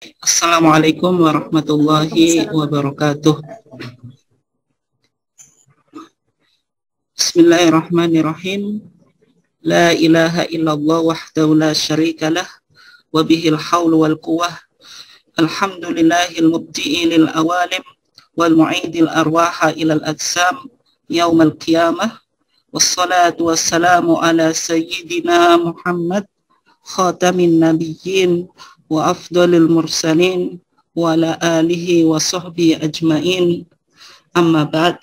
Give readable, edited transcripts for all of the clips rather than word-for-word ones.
Assalamualaikum warahmatullahi wabarakatuh. Bismillahirrahmanirrahim. La ilaha illallah wahdahu la syarikalah wa bihil haulu wal quwwah. Alhamdulillahil mubdi'i lil awalim wal mu'idil arwaha ilal ajsam yaumal qiyamah. Wassalatu wassalamu ala sayyidina Muhammad khatamin nabiyyin wa afdalil mursalin wa ala alihi wa sahbihi ajmain. Amma ba'd.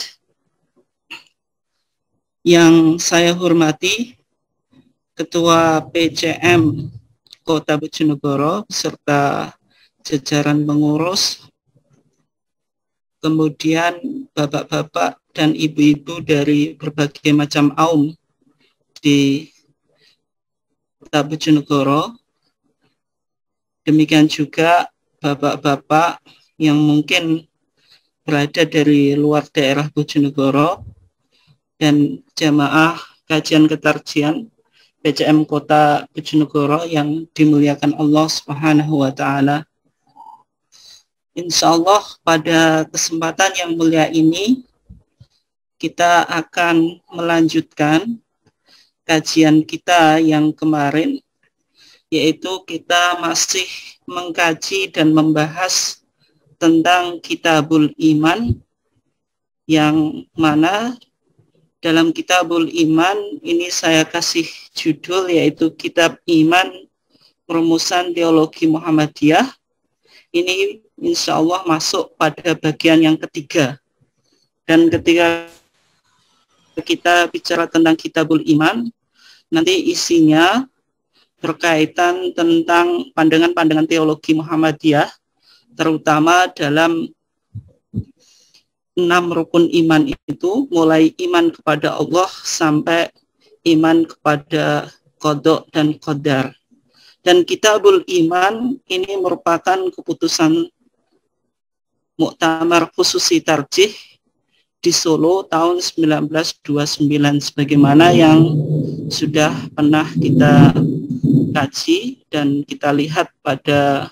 Yang saya hormati Ketua PCM Kota Bojonegoro beserta jajaran pengurus, kemudian bapak-bapak dan ibu-ibu dari berbagai macam kaum di Kota Bojonegoro. Demikian juga bapak-bapak yang mungkin berada dari luar daerah Bojonegoro dan jamaah kajian ketarjian PCM Kota Bojonegoro yang dimuliakan Allah Subhanahu wa Ta'ala. Insya Allah pada kesempatan yang mulia ini kita akan melanjutkan kajian kita yang kemarin, yaitu kita masih mengkaji dan membahas tentang Kitabul Iman, yang mana dalam Kitabul Iman ini saya kasih judul yaitu Kitab Iman Perumusan Teologi Muhammadiyah. Ini insya Allah masuk pada bagian yang ketiga. Dan ketika kita bicara tentang Kitabul Iman, nanti isinya berkaitan tentang pandangan-pandangan teologi Muhammadiyah, terutama dalam 6 rukun iman itu, mulai iman kepada Allah sampai iman kepada qada dan qadar. Dan Kitabul Iman ini merupakan keputusan Muktamar Khususi Tarjih di Solo tahun 1929, sebagaimana yang sudah pernah kita kaji dan kita lihat pada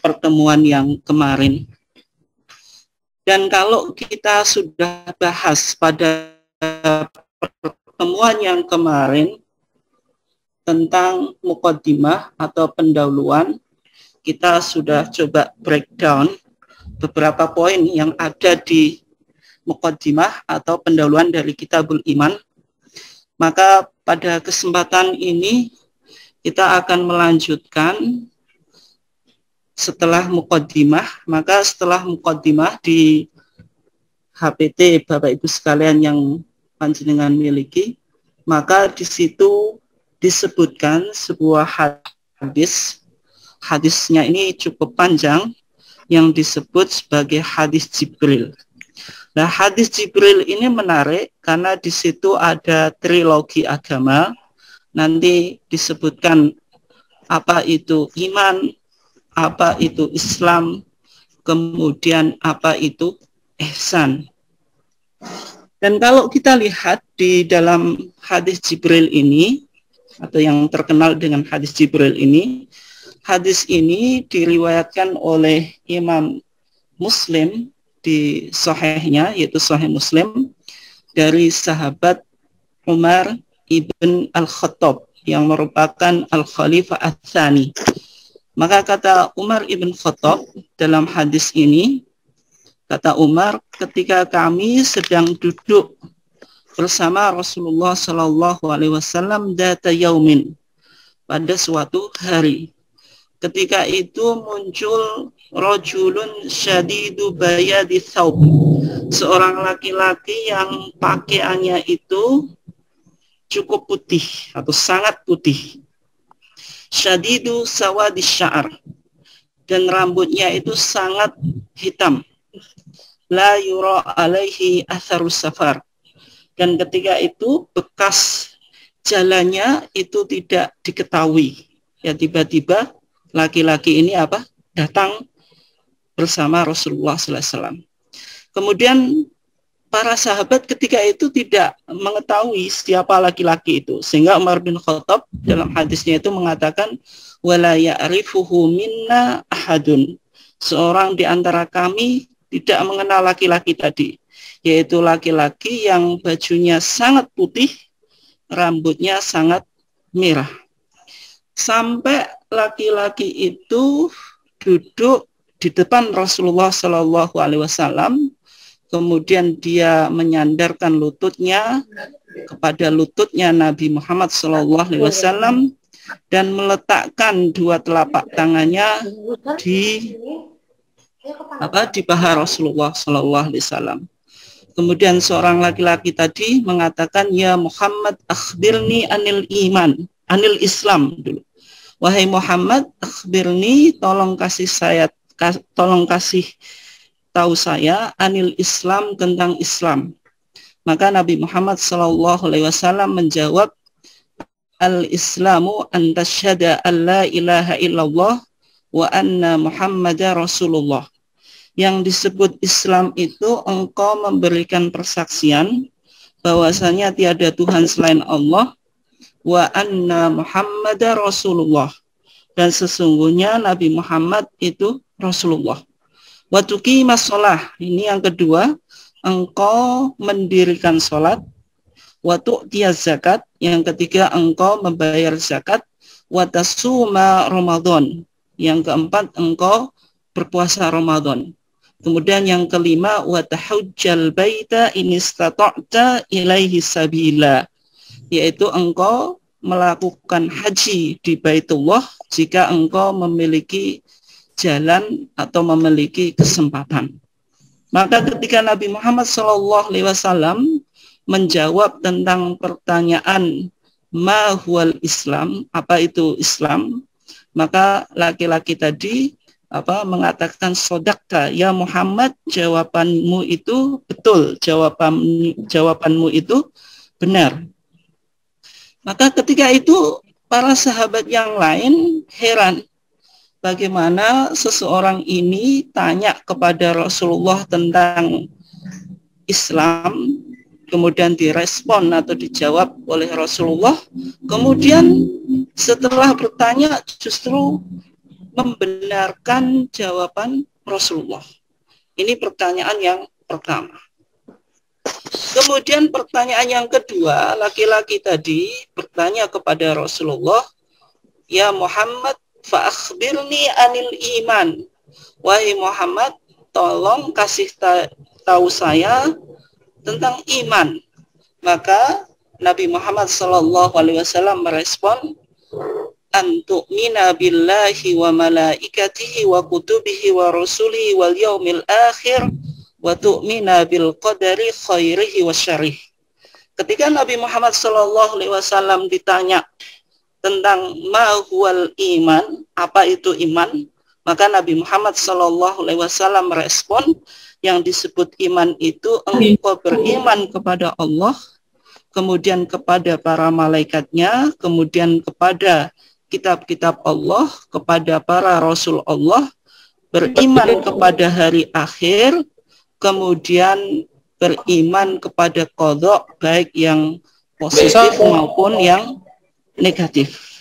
pertemuan yang kemarin. Dan kalau kita sudah bahas pada pertemuan yang kemarin tentang muqaddimah atau pendahuluan, kita sudah coba breakdown beberapa poin yang ada di muqaddimah atau pendahuluan dari Kitabul Iman. Maka pada kesempatan ini kita akan melanjutkan setelah muqaddimah. Maka setelah muqaddimah di HPT Bapak Ibu sekalian yang panjenengan miliki, maka di situ disebutkan sebuah hadis. Hadisnya ini cukup panjang yang disebut sebagai hadis Jibril. Nah, hadis Jibril ini menarik karena di situ ada trilogi agama. Nanti disebutkan apa itu iman, apa itu Islam, kemudian apa itu ihsan. Dan kalau kita lihat di dalam hadis Jibril ini, atau yang terkenal dengan hadis Jibril ini, hadis ini diriwayatkan oleh Imam Muslim di sahihnya, yaitu Sahih Muslim, dari sahabat Umar ibn Al-Khattab yang merupakan Al-Khalifah Ats-Tsani. Maka kata Umar ibn Khattab dalam hadis ini, kata Umar, ketika kami sedang duduk bersama Rasulullah Shallallahu Alaihi Wasallam data yaumin, pada suatu hari, ketika itu muncul rajulun syadidu bayadi thawb, seorang laki-laki yang pakaiannya itu cukup putih atau sangat putih, syadidu sawadis sya'ar, dan rambutnya itu sangat hitam, la yura alaihi atharus safar, dan ketika itu bekas jalannya itu tidak diketahui. Ya, tiba-tiba laki-laki ini datang bersama Rasulullah SAW. Kemudian para sahabat ketika itu tidak mengetahui siapa laki-laki itu, sehingga Umar bin Khattab dalam hadisnya itu mengatakan wala ya'rifuhu minna ahadun, seorang di antara kami tidak mengenal laki-laki tadi, yaitu laki-laki yang bajunya sangat putih, rambutnya sangat merah. Sampai laki-laki itu duduk di depan Rasulullah Shallallahu Alaihi Wasallam, kemudian dia menyandarkan lututnya kepada lututnya Nabi Muhammad Shallallahu Alaihi Wasallam dan meletakkan dua telapak tangannya di paha Rasulullah Shallallahu Alaihi Wasallam. Kemudian seorang laki-laki tadi mengatakan, ya Muhammad, akhbirni anil iman, anil Islam dulu. Wahai Muhammad, akhbirni, tolong kasih tahu saya anil Islam, tentang Islam. Maka Nabi Muhammad Shallallahu Alaihi Wasallam menjawab, al-Islamu an tasyhada an la ilaha illallah wa anna Muhammadar Rasulullah. Yang disebut Islam itu engkau memberikan persaksian bahwasanya tiada Tuhan selain Allah, wa anna Muhammadar Rasulullah, dan sesungguhnya Nabi Muhammad itu Rasulullah. Wa tuqimas shalah, ini yang kedua, engkau mendirikan salat. Wa tu'tiyaz zakat, yang ketiga engkau membayar zakat. Wa tasuma Ramadan, yang keempat engkau berpuasa Ramadan. Kemudian yang kelima, wa tahujjal baita in istata'ta ilaihi sabila, yaitu engkau melakukan haji di Baitullah jika engkau memiliki jalan atau memiliki kesempatan. Maka ketika Nabi Muhammad SAW menjawab tentang pertanyaan ma huwal Islam, apa itu Islam, maka laki-laki tadi mengatakan sodakta, ya Muhammad, jawabanmu itu betul, jawabanmu itu benar. Maka ketika itu para sahabat yang lain heran, bagaimana seseorang ini tanya kepada Rasulullah tentang Islam, kemudian direspon atau dijawab oleh Rasulullah, kemudian setelah bertanya justru membenarkan jawaban Rasulullah. Ini pertanyaan yang pertama. Kemudian pertanyaan yang kedua, laki-laki tadi bertanya kepada Rasulullah, ya Muhammad, fa akhbirni anil iman. Wahai Muhammad, tolong kasih tahu saya tentang iman. Maka Nabi Muhammad SAW merespon, antu'mina billahi wa malaikatihi wa kutubihi wa rusulihi wal yaumil akhir wa tu'mina bil qadari khairihi wa syarih. Ketika Nabi Muhammad SAW ditanya tentang ma huwal iman, apa itu iman, maka Nabi Muhammad SAW merespon, yang disebut iman itu engkau beriman kepada Allah, kemudian kepada para malaikatnya, kemudian kepada kitab-kitab Allah, kepada para rasul Allah, beriman kepada hari akhir, kemudian beriman kepada qadha, baik yang positif maupun yang negatif.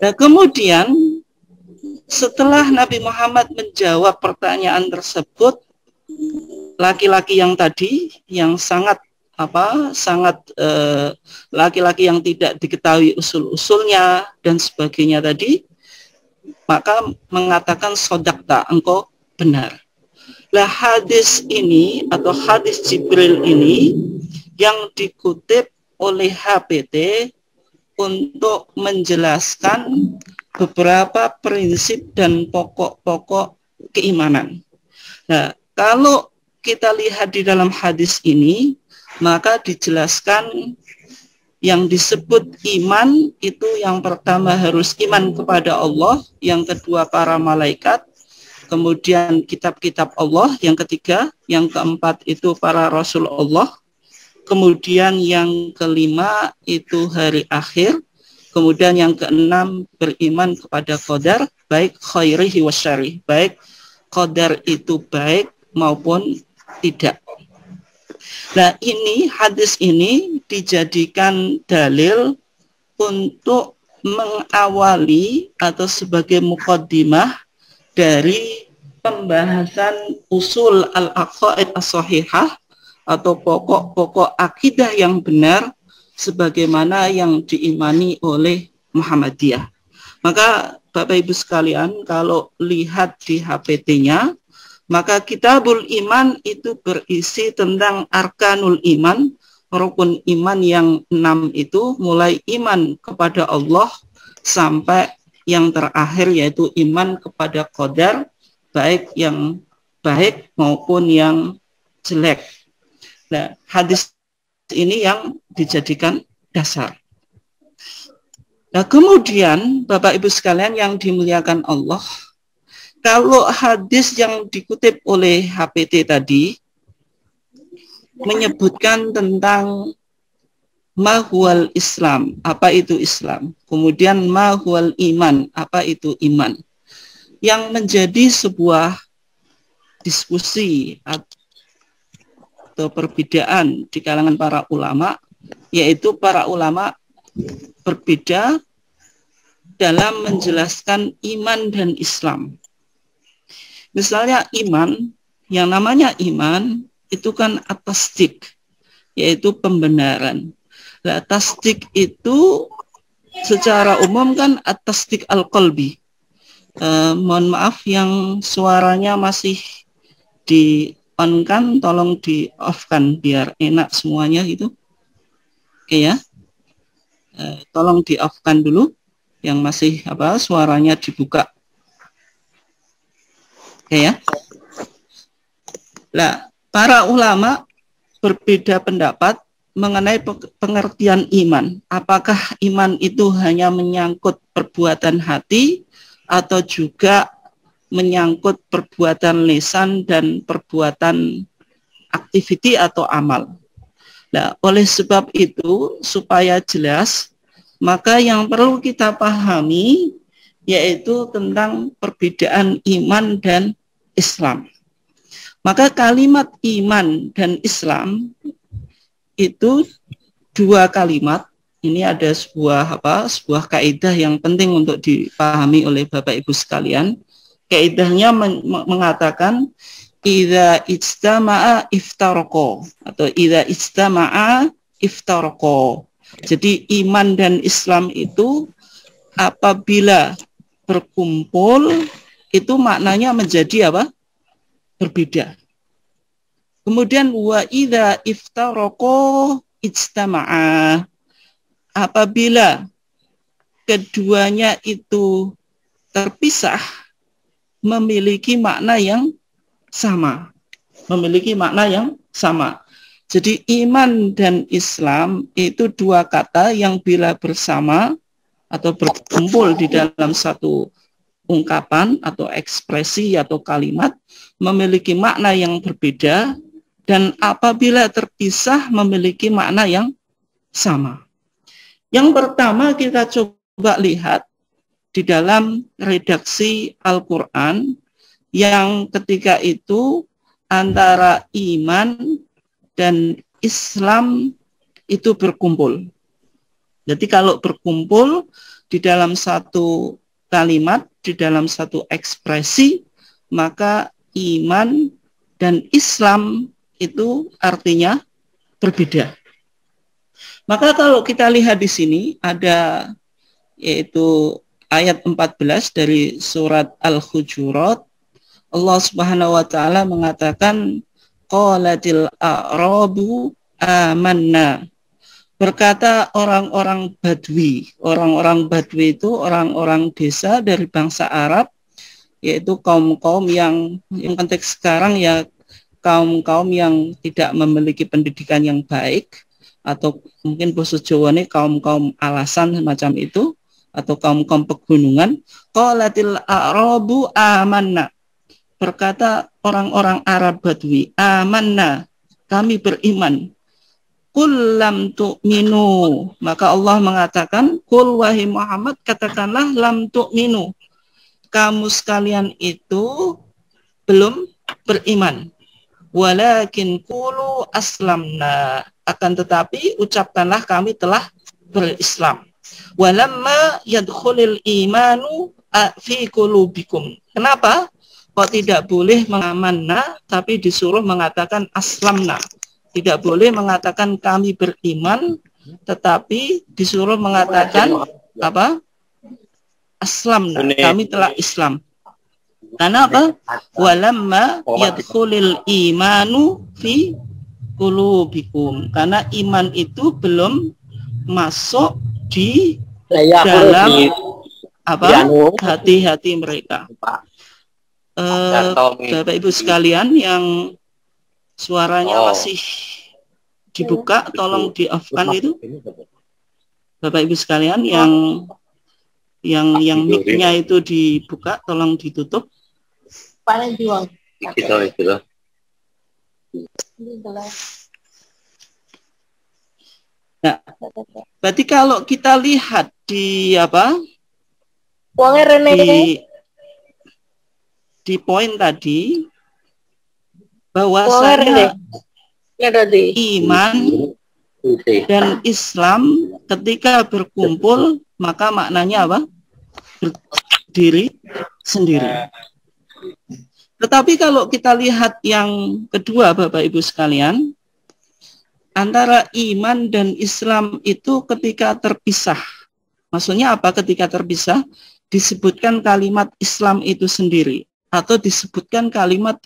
Nah, kemudian setelah Nabi Muhammad menjawab pertanyaan tersebut, laki-laki yang tadi yang sangat laki-laki yang tidak diketahui usul-usulnya dan sebagainya tadi, maka mengatakan sodakta, engkau benar. Nah, hadis ini atau hadis Jibril ini yang dikutip oleh HPT untuk menjelaskan beberapa prinsip dan pokok-pokok keimanan. Nah, kalau kita lihat di dalam hadis ini, maka dijelaskan yang disebut iman itu yang pertama harus iman kepada Allah, yang kedua para malaikat, kemudian kitab-kitab Allah, yang ketiga, yang keempat itu para rasul Allah, kemudian yang kelima itu hari akhir, kemudian yang keenam beriman kepada qadar, baik khairihi wa syarih, baik qadar itu baik maupun tidak. Nah, ini hadis ini dijadikan dalil untuk mengawali atau sebagai muqaddimah dari pembahasan usul al-aqaid as-sahihah atau pokok-pokok akidah yang benar sebagaimana yang diimani oleh Muhammadiyah. Maka Bapak Ibu sekalian, kalau lihat di HPT-nya, maka Kitabul Iman itu berisi tentang arkanul iman, rukun iman yang 6 itu, mulai iman kepada Allah sampai yang terakhir yaitu iman kepada qadar, baik yang baik maupun yang jelek. Nah, hadis ini yang dijadikan dasar. Nah, kemudian Bapak Ibu sekalian yang dimuliakan Allah, kalau hadis yang dikutip oleh HPT tadi menyebutkan tentang mahwal Islam, apa itu Islam? Kemudian mahwal iman, apa itu iman? Yang menjadi sebuah diskusi atau perbedaan di kalangan para ulama, yaitu para ulama berbeda dalam menjelaskan iman dan Islam. Misalnya iman, yang namanya iman itu kan at-tasdik, yaitu pembenaran. Nah, tasdik itu secara umum kan at-tasdik al-qalbi. Mohon maaf yang suaranya masih di-on-kan, tolong di-off-kan biar enak semuanya gitu. Oke ya. Tolong di-off-kan dulu yang masih suaranya dibuka. Oke ya. Nah, para ulama berbeda pendapat mengenai pengertian iman. Apakah iman itu hanya menyangkut perbuatan hati atau juga menyangkut perbuatan lisan dan perbuatan aktiviti atau amal. Nah, oleh sebab itu, supaya jelas, maka yang perlu kita pahami yaitu tentang perbedaan iman dan Islam. Maka kalimat iman dan Islam itu dua kalimat. Ini ada sebuah kaidah yang penting untuk dipahami oleh Bapak Ibu sekalian. Kaidahnya mengatakan idza ijtama'a iftaraqo atau idza ijtama'a iftaraqo. Jadi iman dan Islam itu apabila berkumpul itu maknanya menjadi apa? Berbeda. Kemudian wa idza iftaraqo ijtama'a. Apabila keduanya itu terpisah memiliki makna yang sama. Memiliki makna yang sama. Jadi iman dan Islam itu dua kata yang bila bersama atau berkumpul di dalam satu ungkapan atau ekspresi atau kalimat memiliki makna yang berbeda dan apabila terpisah memiliki makna yang sama. Yang pertama kita coba lihat di dalam redaksi Al-Quran yang ketika itu antara iman dan Islam itu berkumpul. Jadi kalau berkumpul di dalam satu kalimat, di dalam satu ekspresi, maka iman dan Islam itu artinya berbeda. Maka kalau kita lihat di sini ada yaitu ayat 14 dari surat Al-Hujurat, Allah Subhanahu wa taala mengatakan qalatil a'rabu amanna. Berkata orang-orang Badui. Orang-orang Badui itu orang-orang desa dari bangsa Arab, yaitu kaum-kaum yang konteks sekarang ya kaum-kaum yang tidak memiliki pendidikan yang baik, atau mungkin bahasa Jawa ini kaum-kaum alasan semacam itu, atau kaum-kaum pegunungan. Qalatil a'rabu amanna. Berkata orang-orang Arab Badui, amanna, kami beriman. Qul lam tu'minu. Maka Allah mengatakan, qul wahai Muhammad, katakanlah lam tu'minu. Kamu sekalian itu belum beriman. walakin qulu aslamna, akan tetapi ucapkanlah kami telah berislam. Walamma yadkhulul imanu fi qulubikum. Kenapa kok tidak boleh mengamanna tapi disuruh mengatakan aslamna? Tidak boleh mengatakan kami beriman, tetapi disuruh mengatakan apa? Aslamna, kami telah Islam. Karena apa? Walamma yadkhulul imanu fi qulubikum. Karena iman itu belum masuk di dalam apa? Hati-hati mereka. Bapak Ibu sekalian yang suaranya masih dibuka, tolong di-off-kan itu. Bapak Ibu sekalian yang mic-nya itu dibuka, tolong ditutup. Nah, berarti kalau kita lihat di apa? Di poin tadi, bahwasanya iman dan Islam ketika berkumpul maka maknanya apa? Berdiri sendiri. Tetapi kalau kita lihat yang kedua, Bapak Ibu sekalian, antara iman dan Islam itu ketika terpisah. Maksudnya apa ketika terpisah? Disebutkan kalimat Islam itu sendiri atau disebutkan kalimat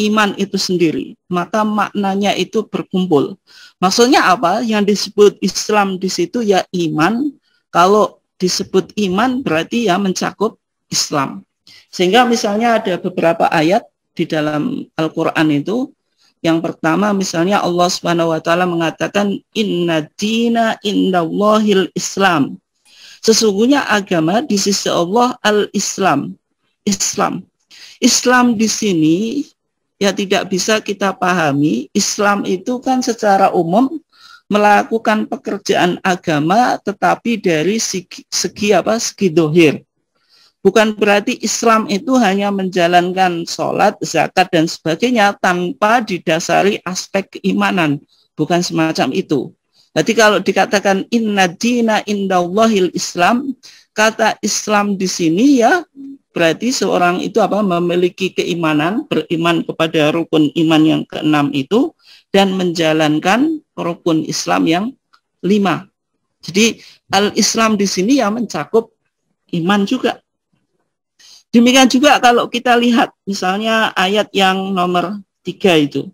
iman itu sendiri, maka maknanya itu berkumpul. Maksudnya apa? Yang disebut Islam di situ ya iman. Kalau disebut iman berarti ya mencakup Islam. Sehingga misalnya ada beberapa ayat di dalam Al-Qur'an itu. Yang pertama misalnya Allah Subhanahu wa taala mengatakan inna dina indallahil Islam. Sesungguhnya agama di sisi Allah al-Islam. Islam di sini ya tidak bisa kita pahami. Islam itu kan secara umum melakukan pekerjaan agama tetapi dari segi dohir. Bukan berarti Islam itu hanya menjalankan sholat, zakat dan sebagainya tanpa didasari aspek keimanan. Bukan semacam itu. Jadi kalau dikatakan inna dina indallahil Islam, kata Islam di sini ya berarti seorang itu memiliki keimanan, beriman kepada rukun iman yang keenam itu dan menjalankan rukun Islam yang 5. Jadi al-Islam di sini ya mencakup iman juga. Demikian juga kalau kita lihat misalnya ayat yang nomor 3 itu.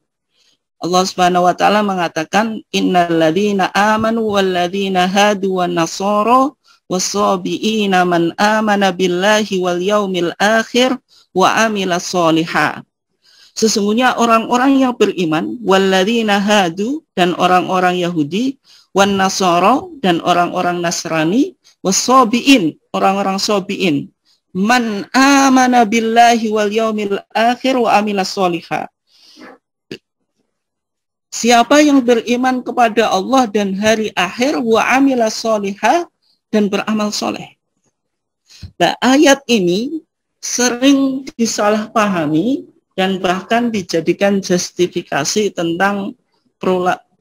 Allah Subhanahu wa taala mengatakan innalladzina amanu walladzina hadu wan nasara wasabiina man amana billahi wal yaumil akhir wa amila sholiha. Sesungguhnya orang-orang yang beriman walladzina hadu dan orang-orang Yahudi wan nasara dan orang-orang Nasrani wasabiin orang-orang sabiin man amana billahi wal yaumil akhir wa amila sholiha. Siapa yang beriman kepada Allah dan hari akhir wa amila sholiha dan beramal soleh. Nah, ayat ini sering disalahpahami dan bahkan dijadikan justifikasi tentang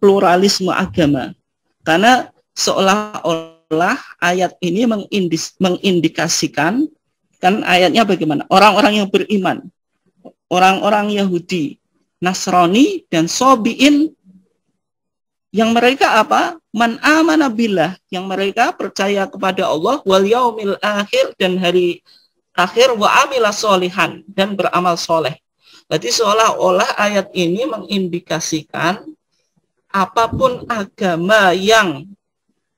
pluralisme agama. Karena seolah-olah ayat ini mengindikasikan, kan ayatnya bagaimana? Orang-orang yang beriman, orang-orang Yahudi, Nasrani, dan Sobiin, yang mereka apa? Man amana billah, yang mereka percaya kepada Allah, wal yaumil akhir, dan hari akhir, wa amila sholihan, dan beramal soleh. Berarti seolah-olah ayat ini mengindikasikan apapun agama yang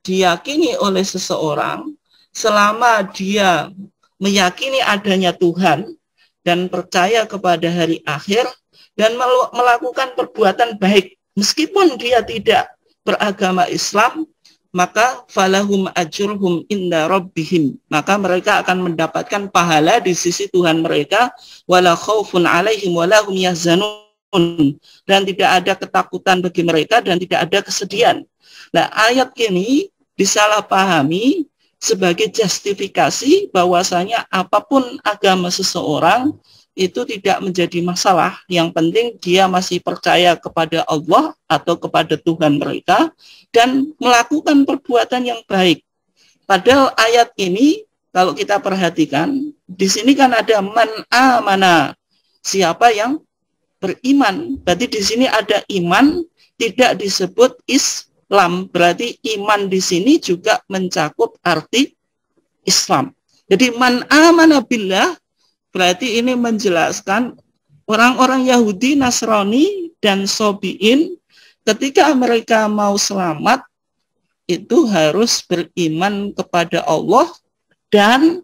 diyakini oleh seseorang, selama dia meyakini adanya Tuhan dan percaya kepada hari akhir dan melakukan perbuatan baik meskipun dia tidak beragama Islam, maka falahum ajruhum inda rabbihim, maka mereka akan mendapatkan pahala di sisi Tuhan mereka, wala khaufun alaihim wala hum yahzanun, dan tidak ada ketakutan bagi mereka dan tidak ada kesedihan. Nah, ayat ini disalahpahami sebagai justifikasi bahwasanya apapun agama seseorang, itu tidak menjadi masalah. Yang penting dia masih percaya kepada Allah atau kepada Tuhan mereka dan melakukan perbuatan yang baik. Padahal ayat ini kalau kita perhatikan, di sini kan ada man amana, siapa yang beriman. Berarti di sini ada iman, tidak disebut Islam. Berarti iman di sini juga mencakup arti Islam. Jadi man amana billah, berarti ini menjelaskan orang-orang Yahudi, Nasrani, dan Sobiin ketika mereka mau selamat, itu harus beriman kepada Allah, dan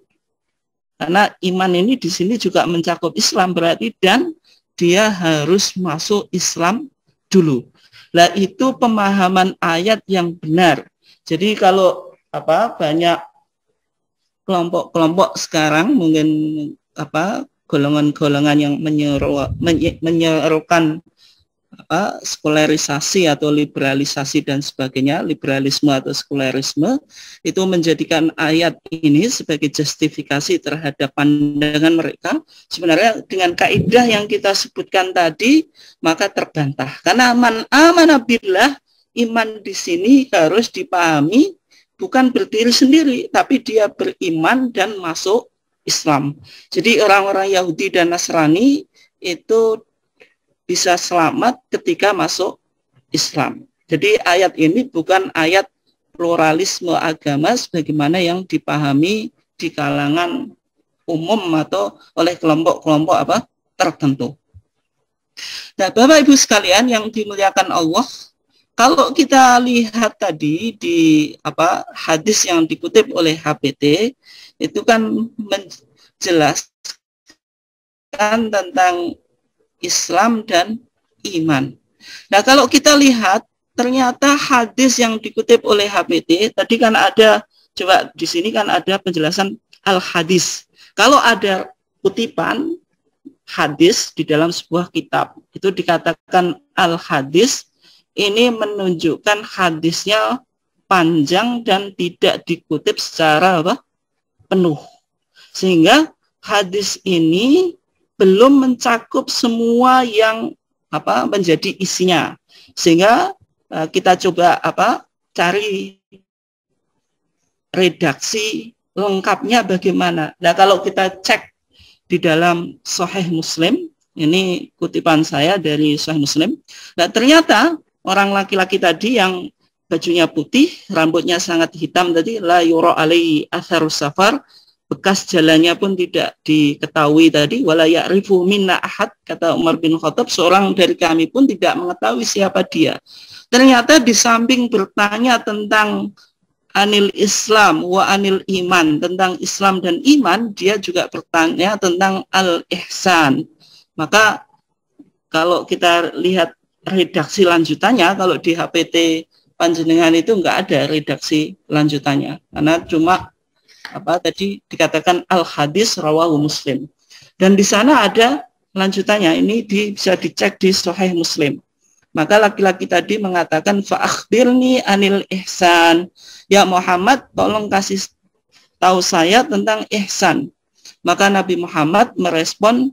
karena iman ini di sini juga mencakup Islam, berarti dan dia harus masuk Islam dulu. Nah, itu pemahaman ayat yang benar. Jadi kalau banyak kelompok-kelompok sekarang mungkin golongan-golongan yang menyerukan sekularisasi atau liberalisasi dan sebagainya, liberalisme atau sekularisme, itu menjadikan ayat ini sebagai justifikasi terhadap pandangan mereka. Sebenarnya dengan kaidah yang kita sebutkan tadi, maka terbantah. Karena man amana billah, iman di sini harus dipahami bukan berdiri sendiri, tapi dia beriman dan masuk Islam. Jadi orang-orang Yahudi dan Nasrani itu bisa selamat ketika masuk Islam. Jadi ayat ini bukan ayat pluralisme agama sebagaimana yang dipahami di kalangan umum atau oleh kelompok-kelompok tertentu. Nah, Bapak Ibu sekalian yang dimuliakan Allah, kalau kita lihat tadi di hadis yang dikutip oleh HPT, itu kan menjelaskan tentang Islam dan iman. Nah, kalau kita lihat ternyata hadis yang dikutip oleh HPT tadi kan ada, coba di sini kan ada penjelasan al-hadis. Kalau ada kutipan hadis di dalam sebuah kitab itu dikatakan al-hadis, ini menunjukkan hadisnya panjang dan tidak dikutip secara penuh. Sehingga hadis ini belum mencakup semua yang menjadi isinya. Sehingga kita coba cari redaksi lengkapnya bagaimana. Nah, kalau kita cek di dalam Sahih Muslim, ini kutipan saya dari Sahih Muslim. Nah, ternyata orang laki-laki tadi yang bajunya putih, rambutnya sangat hitam tadi, la yura alaihi atharus safar, bekas jalannya pun tidak diketahui tadi, wala ya'rifu minna ahad, kata Umar bin Khattab, seorang dari kami pun tidak mengetahui siapa dia. Ternyata di samping bertanya tentang anil Islam wa anil iman, tentang Islam dan iman, dia juga bertanya tentang al-ihsan. Maka kalau kita lihat redaksi lanjutannya, kalau di HPT panjenengan itu enggak ada redaksi lanjutannya, karena cuma tadi dikatakan al-hadis rawahu Muslim. Dan di sana ada lanjutannya, ini bisa dicek di Sahih Muslim. Maka laki-laki tadi mengatakan fa akhbirni anil ihsan. Ya Muhammad, tolong kasih tahu saya tentang ihsan. Maka Nabi Muhammad merespon,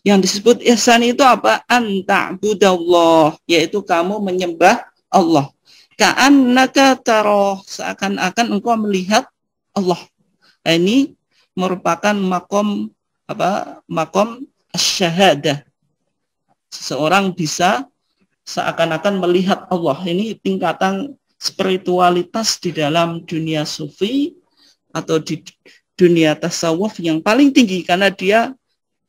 yang disebut ihsan itu apa? Anta'budallah, yaitu kamu menyembah Allah. Ka'annaka taroh, seakan-akan engkau melihat Allah. Ini merupakan makom syahadah. Seseorang bisa seakan-akan melihat Allah. Ini tingkatan spiritualitas di dalam dunia sufi atau di dunia tasawuf yang paling tinggi, karena dia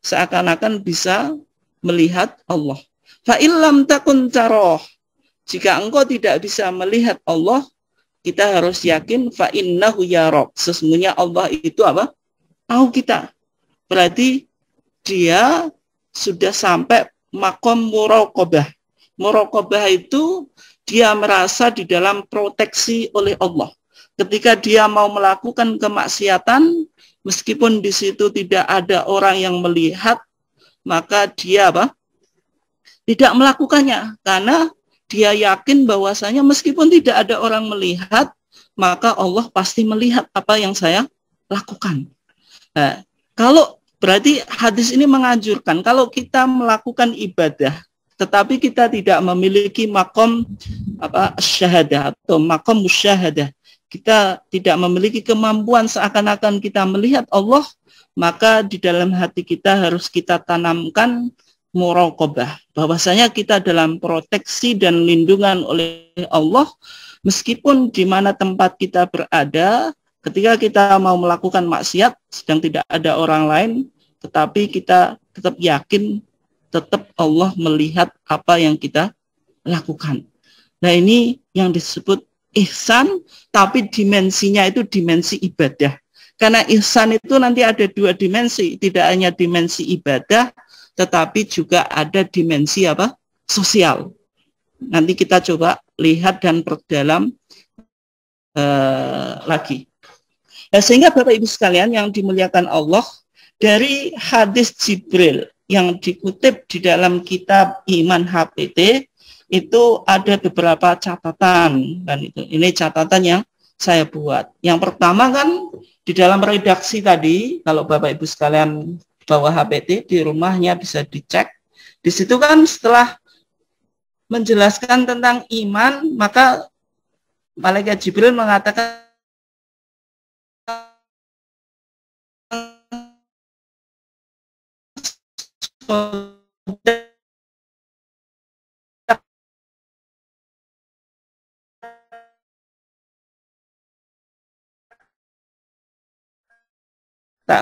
seakan-akan bisa melihat Allah. Fa illam takun taroh, jika engkau tidak bisa melihat Allah, kita harus yakin fa innahu yarok, sesungguhnya Allah itu tahu kita. Berarti dia sudah sampai makom muraqabah. Muraqabah itu dia merasa di dalam proteksi oleh Allah. Ketika dia mau melakukan kemaksiatan, meskipun di situ tidak ada orang yang melihat, maka dia tidak melakukannya, karena dia yakin bahwasanya meskipun tidak ada orang melihat, maka Allah pasti melihat apa yang saya lakukan. Nah, kalau Berarti hadis ini menganjurkan kalau kita melakukan ibadah tetapi kita tidak memiliki makom syahadah atau makom musyahadah, kita tidak memiliki kemampuan seakan-akan kita melihat Allah, maka di dalam hati kita harus kita tanamkan muraqabah, bahwasanya kita dalam proteksi dan lindungan oleh Allah, meskipun di mana tempat kita berada, ketika kita mau melakukan maksiat sedang tidak ada orang lain, tetapi kita tetap yakin tetap Allah melihat apa yang kita lakukan. Nah, ini yang disebut ihsan, tapi dimensinya itu dimensi ibadah. Karena ihsan itu nanti ada dua dimensi, tidak hanya dimensi ibadah, tetapi juga ada dimensi sosial. Nanti kita coba lihat dan perdalam lagi. Nah, sehingga Bapak Ibu sekalian yang dimuliakan Allah, dari hadis Jibril yang dikutip di dalam kitab Iman HPT itu ada beberapa catatan, dan ini catatan yang saya buat. Yang pertama kan di dalam redaksi tadi, kalau Bapak Ibu sekalian bawa HPT di rumahnya bisa dicek. Di situ kan setelah menjelaskan tentang iman, maka malaikat Jibril mengatakan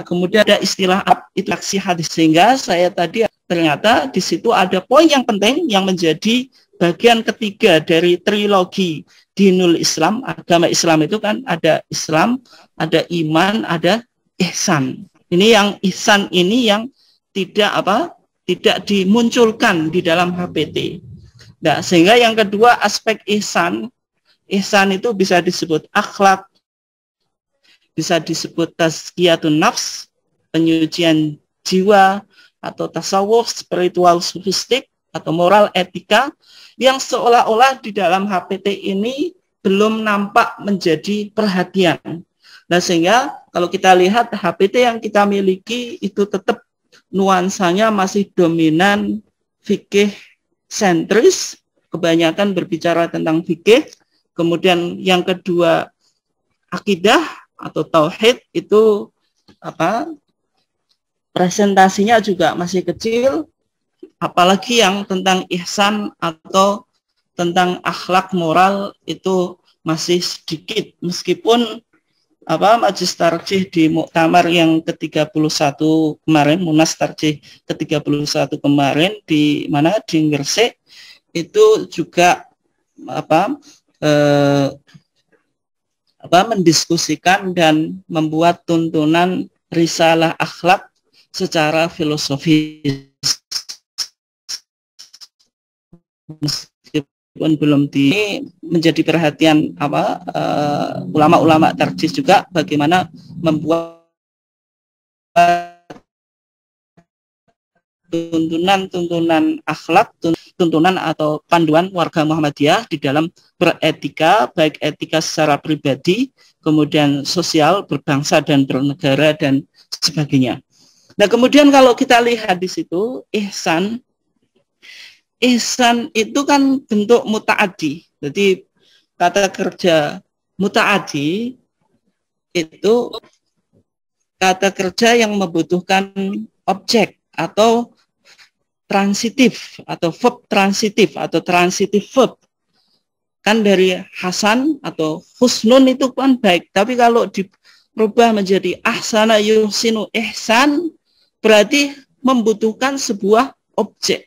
kemudian ada istilah interaksi hadis, sehingga saya tadi ternyata di situ ada poin yang penting yang menjadi bagian ketiga dari trilogi Dinul Islam. Agama Islam itu kan ada Islam, ada iman, ada ihsan. Ini yang ihsan ini yang tidak dimunculkan di dalam HPT. Nah, sehingga yang kedua aspek ihsan itu bisa disebut akhlak, bisa disebut tazkiyatun nafs, penyucian jiwa, atau tasawuf, spiritual sofistik, atau moral etika, yang seolah-olah di dalam HPT ini belum nampak menjadi perhatian. Nah, sehingga kalau kita lihat HPT yang kita miliki itu tetap nuansanya masih dominan fikih sentris, kebanyakan berbicara tentang fikih. Kemudian yang kedua akidah atau tauhid, itu presentasinya juga masih kecil, apalagi yang tentang ihsan atau tentang akhlak moral itu masih sedikit, meskipun Majelis Tarjih di Muktamar yang ke-31 kemarin, Munas Tarjih ke-31 kemarin di mana di Gresik itu juga mendiskusikan dan membuat tuntunan risalah akhlak secara filosofis, meskipun belum menjadi perhatian ulama-ulama tarjih juga, bagaimana membuat tuntunan akhlak, tuntunan atau panduan warga Muhammadiyah di dalam beretika, baik etika secara pribadi, kemudian sosial, berbangsa dan bernegara dan sebagainya. Nah, kemudian kalau kita lihat di situ ihsan itu kan bentuk muta'addi. Jadi kata kerja muta'addi itu kata kerja yang membutuhkan objek atau transitif atau verb transitif atau transitif verb. Kan dari hasan atau husnun itu kan baik, tapi kalau dirubah menjadi ahsana yuhsinu ihsan berarti membutuhkan sebuah objek.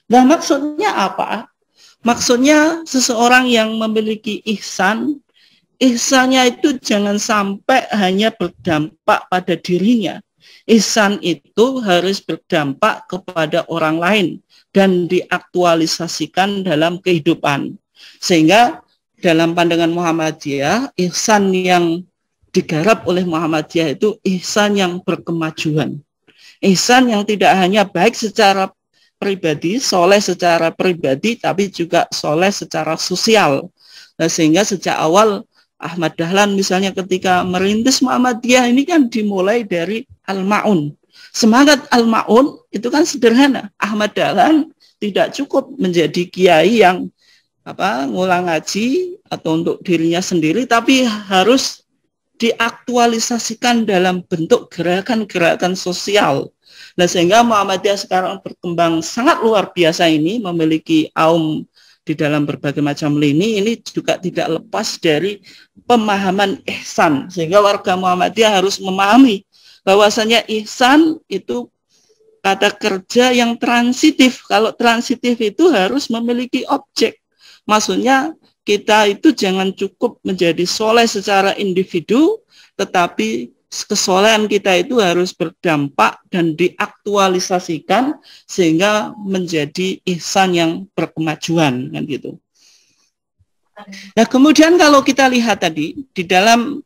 Nah, maksudnya apa? Maksudnya seseorang yang memiliki ihsannya itu jangan sampai hanya berdampak pada dirinya. Ihsan itu harus berdampak kepada orang lain dan diaktualisasikan dalam kehidupan. Sehingga dalam pandangan Muhammadiyah, ihsan yang digarap oleh Muhammadiyah itu ihsan yang berkemajuan. Ihsan yang tidak hanya baik secara pribadi, soleh secara pribadi, tapi juga soleh secara sosial. Nah, sehingga sejak awal Ahmad Dahlan misalnya ketika merintis Muhammadiyah ini kan dimulai dari Al-Ma'un. Semangat Al-Ma'un itu kan sederhana. Ahmad Dahlan tidak cukup menjadi kiai yang ngulang ngaji atau untuk dirinya sendiri, tapi harus diaktualisasikan dalam bentuk gerakan-gerakan sosial. Nah, sehingga Muhammadiyah sekarang berkembang sangat luar biasa ini, memiliki aum di dalam berbagai macam lini, ini juga tidak lepas dari pemahaman ihsan. Sehingga warga Muhammadiyah harus memahami bahwasanya ihsan itu kata kerja yang transitif. Kalau transitif itu harus memiliki objek. Maksudnya kita itu jangan cukup menjadi soleh secara individu, tetapi kesolehan kita itu harus berdampak dan diaktualisasikan sehingga menjadi ihsan yang berkemajuan, kan gitu. Nah, kemudian kalau kita lihat tadi di dalam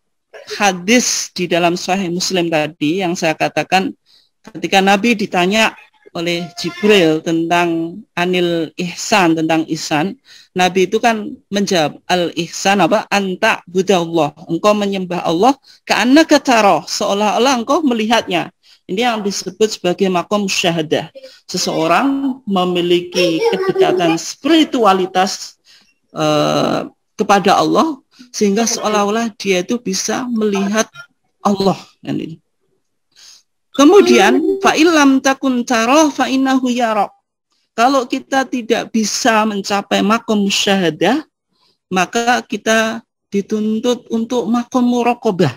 hadis di dalam Sahih Muslim tadi yang saya katakan, ketika Nabi ditanya oleh Jibril tentang anil ihsan, tentang ihsan, Nabi itu kan menjawab al-ihsan anta budallah, engkau menyembah Allah ka'annaka tarahu, seolah-olah engkau melihatnya. Ini yang disebut sebagai maqam syahadah. Seseorang memiliki kedekatan spiritualitas kepada Allah sehingga seolah-olah dia itu bisa melihat Allah, kan ini. Kemudian fa'ilam takun tarah fa'innahu yaraq. Kalau kita tidak bisa mencapai makom syahadah, maka kita dituntut untuk makom muraqabah.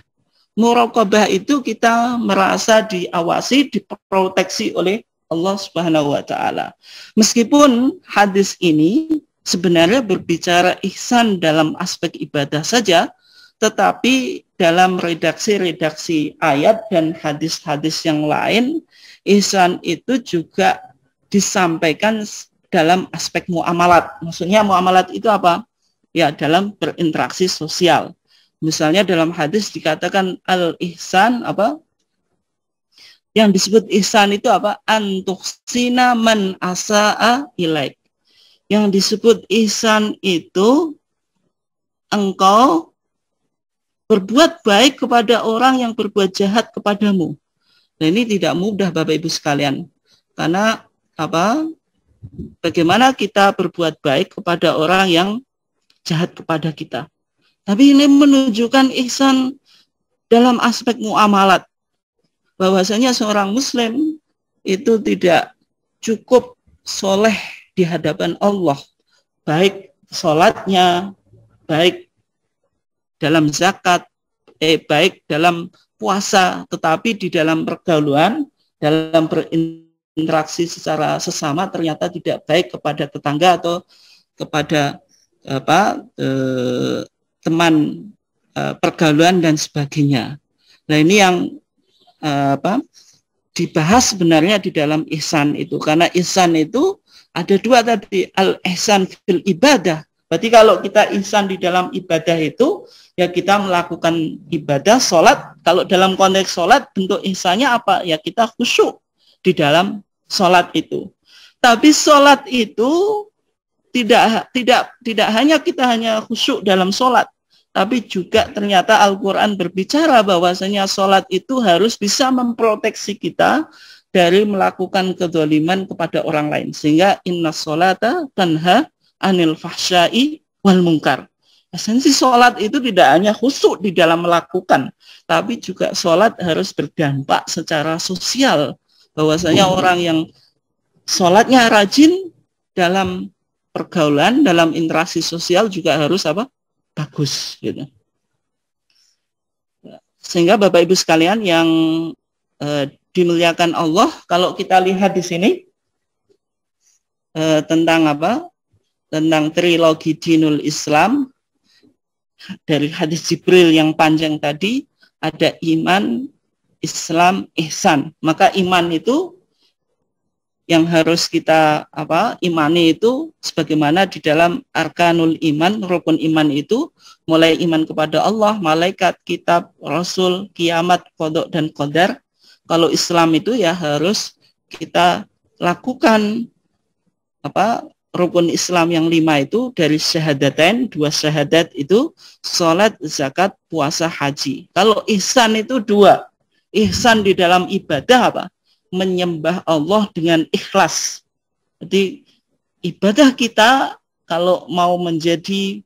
Muraqabah itu kita merasa diawasi, diproteksi oleh Allah Subhanahu wa taala. Meskipun hadis ini sebenarnya berbicara ihsan dalam aspek ibadah saja, tetapi dalam redaksi-redaksi ayat dan hadis-hadis yang lain, ihsan itu juga disampaikan dalam aspek muamalat. Maksudnya muamalat itu apa? Ya, dalam berinteraksi sosial. Misalnya dalam hadis dikatakan al-ihsan apa? Yang disebut ihsan itu apa? Antuhsina man asa'a ilaik. Yang disebut ihsan itu engkau berbuat baik kepada orang yang berbuat jahat kepadamu. Nah, ini tidak mudah Bapak Ibu sekalian. Karena apa? Bagaimana kita berbuat baik kepada orang yang jahat kepada kita. Tapi ini menunjukkan ihsan dalam aspek muamalat. Bahwasanya seorang muslim itu tidak cukup soleh di hadapan Allah. Baik sholatnya, baik dalam zakat, baik dalam puasa, tetapi di dalam pergaulan, dalam berinteraksi secara sesama ternyata tidak baik kepada tetangga atau kepada teman pergaulan dan sebagainya. Nah, ini yang dibahas sebenarnya di dalam ihsan itu, karena ihsan itu ada dua tadi, al-ihsan fil ibadah. Berarti kalau kita ihsan di dalam ibadah itu, ya kita melakukan ibadah, sholat. Kalau dalam konteks sholat, bentuk ihsannya apa? Ya kita khusyuk di dalam sholat itu. Tapi sholat itu tidak hanya kita hanya khusyuk dalam sholat, tapi juga ternyata Al-Quran berbicara bahwasanya sholat itu harus bisa memproteksi kita dari melakukan kedzaliman kepada orang lain. Sehingga inna sholata tanha anil fahsyai wal munkar. Esensi sholat itu tidak hanya khusyuk di dalam melakukan, tapi juga sholat harus berdampak secara sosial. Bahwasanya orang yang sholatnya rajin dalam pergaulan, dalam interaksi sosial juga harus apa? Bagus, gitu. Sehingga Bapak Ibu sekalian yang dimuliakan Allah, kalau kita lihat di sini tentang apa? Tentang trilogi Dinul Islam, dari hadis Jibril yang panjang tadi, ada iman, Islam, ihsan. Maka iman itu yang harus kita imani itu sebagaimana di dalam arkanul iman, rukun iman itu mulai iman kepada Allah, malaikat, kitab, rasul, kiamat, qada dan qadar. Kalau Islam itu ya harus kita lakukan rukun Islam yang 5 itu dari syahadatain, 2 syahadat itu sholat, zakat, puasa, haji. Kalau ihsan itu 2. Ihsan di dalam ibadah apa? menyembah Allah dengan ikhlas. Jadi ibadah kita kalau mau menjadi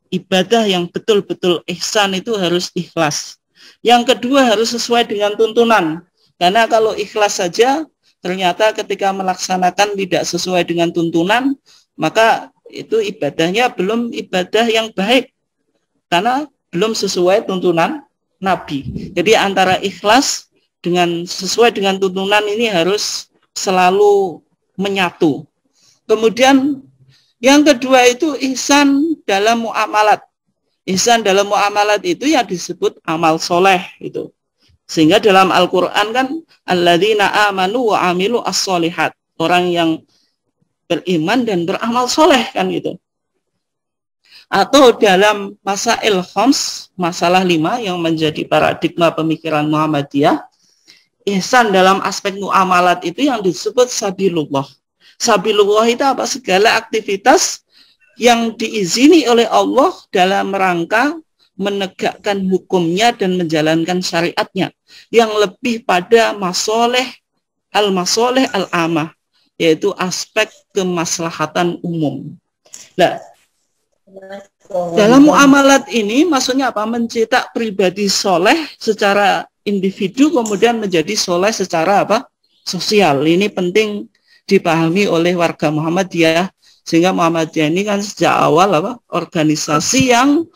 ibadah yang betul-betul ihsan itu harus ikhlas. Yang kedua harus sesuai dengan tuntunan. Karena kalau ikhlas saja ternyata ketika melaksanakan tidak sesuai dengan tuntunan, maka itu ibadahnya belum ibadah yang baik. Karena belum sesuai tuntunan Nabi. Jadi antara ikhlas dengan sesuai dengan tuntunan ini harus selalu menyatu. Kemudian yang kedua itu ihsan dalam muamalat. Ihsan dalam muamalat itu yang disebut amal soleh itu. Sehingga dalam Al-Quran kan alladzina amanu wa amilu as-solihat. Orang yang beriman dan beramal soleh kan gitu. Atau dalam masail khams, masalah 5 yang menjadi paradigma pemikiran Muhammadiyah, ihsan dalam aspek muamalat itu yang disebut sabilullah. Sabilullah itu apa? Segala aktivitas yang diizini oleh Allah dalam rangka menegakkan hukumnya dan menjalankan syariatnya, yang lebih pada masoleh al-amah, yaitu aspek kemaslahatan umum. Nah, dalam muamalat ini maksudnya apa? Mencetak pribadi soleh secara individu kemudian menjadi soleh secara apa? Sosial. Ini penting dipahami oleh warga Muhammadiyah, sehingga Muhammadiyah ini kan sejak awal apa? Organisasi yang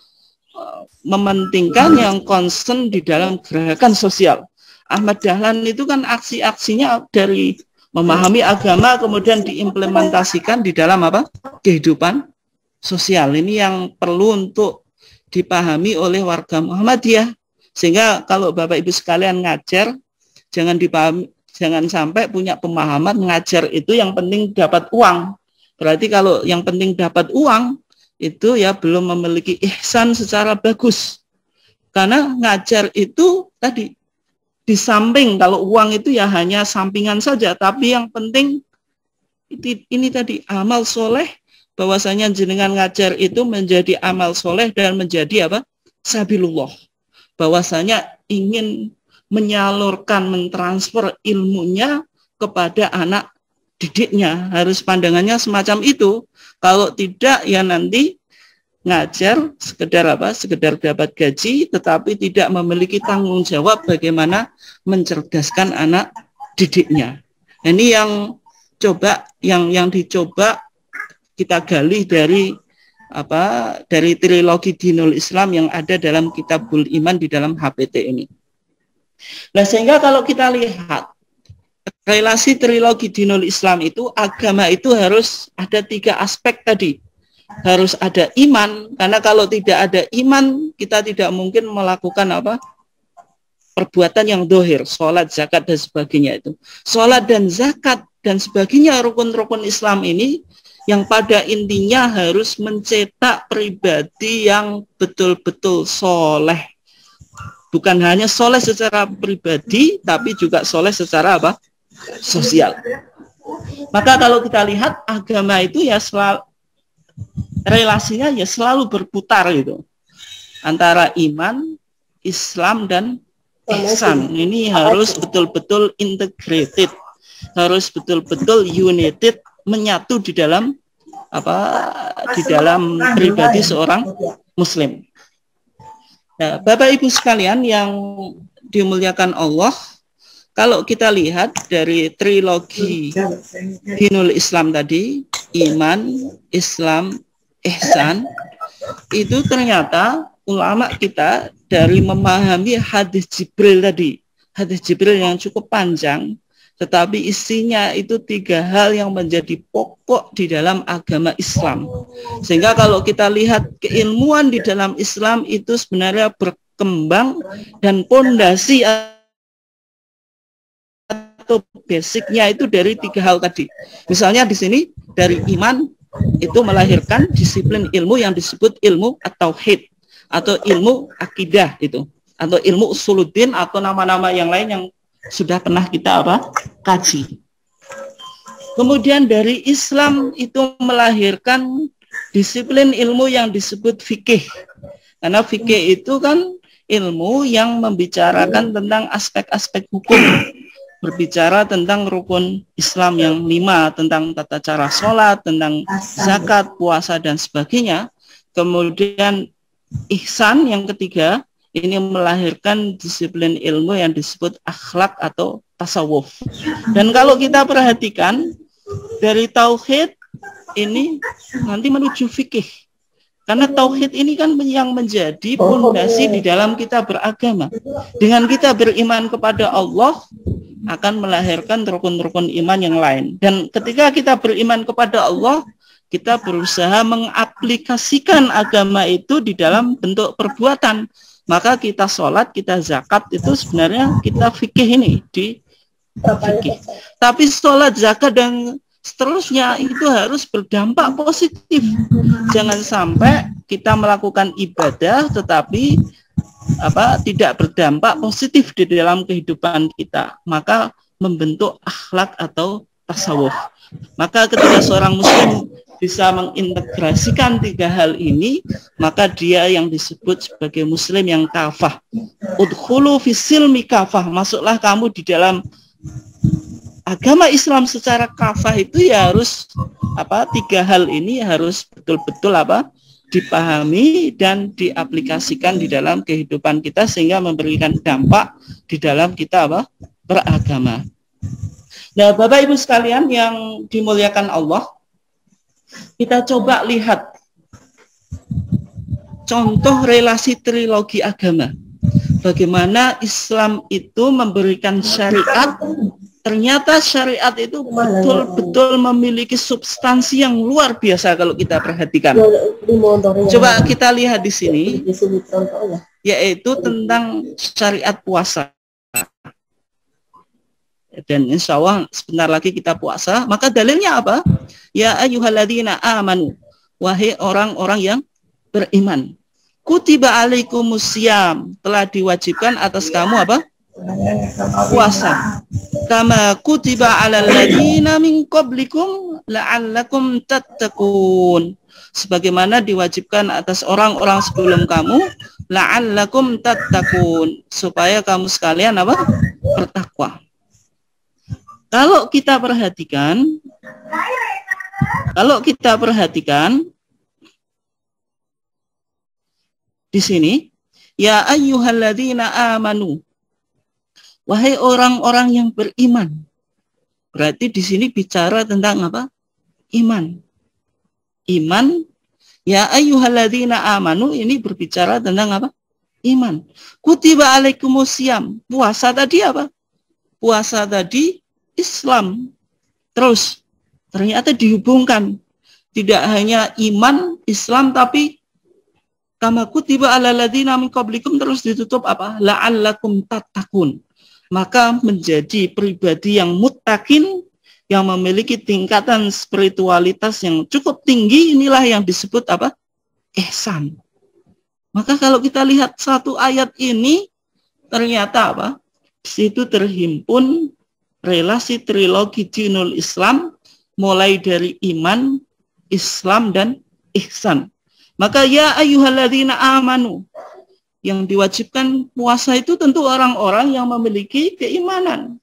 mementingkan, yang concern di dalam gerakan sosial. Ahmad Dahlan itu kan aksi-aksinya dari memahami agama kemudian diimplementasikan di dalam apa? Kehidupan sosial. Ini yang perlu untuk dipahami oleh warga Muhammadiyah. Sehingga kalau Bapak Ibu sekalian ngajar, jangan sampai punya pemahaman ngajar itu yang penting dapat uang. Berarti kalau yang penting dapat uang itu ya belum memiliki ihsan secara bagus. Karena ngajar itu tadi di samping, kalau uang itu ya hanya sampingan saja, tapi yang penting ini tadi amal soleh, bahwasanya jenengan ngajar itu menjadi amal soleh dan menjadi apa? Sabilullah. Bahwasanya ingin menyalurkan, mentransfer ilmunya kepada anak didiknya. Harus pandangannya semacam itu. Kalau tidak ya nanti ngajar sekedar apa? Sekedar dapat gaji, tetapi tidak memiliki tanggung jawab bagaimana mencerdaskan anak didiknya. Ini yang dicoba kita gali dari dari trilogi Dinul Islam yang ada dalam Kitabul Iman di dalam HPT ini. Nah, sehingga kalau kita lihat relasi trilogi Dinul Islam itu, agama itu harus ada 3 aspek tadi. Harus ada iman, karena kalau tidak ada iman, kita tidak mungkin melakukan apa? Perbuatan yang dohir, sholat, zakat, dan sebagainya itu. Sholat dan zakat dan sebagainya rukun-rukun Islam ini yang pada intinya harus mencetak pribadi yang betul-betul soleh. Bukan hanya soleh secara pribadi, tapi juga soleh secara apa? Sosial. Maka kalau kita lihat agama itu ya selalu relasinya ya selalu berputar itu antara iman, Islam dan ihsan. Ini harus betul-betul integrated, harus betul-betul united, menyatu di dalam pribadi seorang muslim. Nah, Bapak Ibu sekalian yang dimuliakan Allah, kalau kita lihat dari trilogi Dinul Islam tadi, iman, Islam, ihsan, itu ternyata ulama kita dari memahami hadis Jibril tadi, hadis Jibril yang cukup panjang, tetapi isinya itu 3 hal yang menjadi pokok di dalam agama Islam. Sehingga kalau kita lihat keilmuan di dalam Islam itu sebenarnya berkembang dan pondasi atau basicnya itu dari 3 hal tadi. Misalnya di sini dari iman itu melahirkan disiplin ilmu yang disebut ilmu at-tauhid atau ilmu akidah itu, atau ilmu usuluddin atau nama-nama yang lain yang sudah pernah kita kaji. Kemudian dari Islam itu melahirkan disiplin ilmu yang disebut fikih. Karena fikih itu kan ilmu yang membicarakan tentang aspek-aspek hukum. berbicara tentang rukun Islam yang 5, tentang tata cara sholat, tentang zakat, puasa, dan sebagainya. Kemudian ihsan yang ketiga, ini melahirkan disiplin ilmu yang disebut akhlak atau tasawuf. Dan kalau kita perhatikan, dari tauhid ini nanti menuju fikih. Karena tauhid ini kan yang menjadi pondasi di dalam kita beragama. Dengan kita beriman kepada Allah, akan melahirkan rukun-rukun iman yang lain. Dan ketika kita beriman kepada Allah, kita berusaha mengaplikasikan agama itu di dalam bentuk perbuatan. Maka kita sholat, kita zakat, itu sebenarnya kita fikih ini di fikih. Tapi sholat, zakat, dan seterusnya itu harus berdampak positif. Jangan sampai kita melakukan ibadah tetapi tidak berdampak positif di dalam kehidupan kita, maka membentuk akhlak atau tasawuf. Maka ketika seorang muslim bisa mengintegrasikan 3 hal ini, maka dia yang disebut sebagai muslim yang kafah. Udkhulu fisilmi kafah, masuklah kamu di dalam agama Islam secara kafah. Itu ya harus 3 hal ini harus betul-betul dipahami dan diaplikasikan di dalam kehidupan kita sehingga memberikan dampak di dalam kita beragama. Nah, Bapak Ibu sekalian yang dimuliakan Allah, kita coba lihat contoh relasi trilogi agama. Bagaimana Islam itu memberikan syariat. Ternyata syariat itu betul-betul memiliki substansi yang luar biasa kalau kita perhatikan. Coba kita lihat di sini, yaitu tentang syariat puasa. Dan insya Allah sebentar lagi kita puasa. Maka dalilnya apa? Ya ayyuhalladzina amanu, wahai orang-orang yang beriman. Kutiba alaikumusiyam, telah diwajibkan atas kamu puasa. Kama kutiba 'alal ladzina min qablikum la'allakum tattaqun. Sebagaimana diwajibkan atas orang-orang sebelum kamu, la'allakum tattaqun, supaya kamu sekalian bertakwa. Kalau kita perhatikan di sini, ya ayyuhalladzina amanu, wahai orang-orang yang beriman. Berarti di sini bicara tentang Iman. Iman, ya ayyuhalladzina amanu, ini berbicara tentang Iman. Kutiba alaikumusiyam, puasa tadi Puasa tadi Islam. Terus ternyata dihubungkan. Tidak hanya iman, Islam, tapi kama kutiba alal ladzina min qablikum, terus ditutup la'allakum tattaqun. Maka menjadi pribadi yang muttaqin, yang memiliki tingkatan spiritualitas yang cukup tinggi, inilah yang disebut ihsan. Maka kalau kita lihat satu ayat ini, ternyata di situ terhimpun relasi trilogi dinul Islam, mulai dari iman, Islam, dan ihsan. Maka ya ayyuhalladzina amanu, yang diwajibkan puasa itu tentu orang-orang yang memiliki keimanan.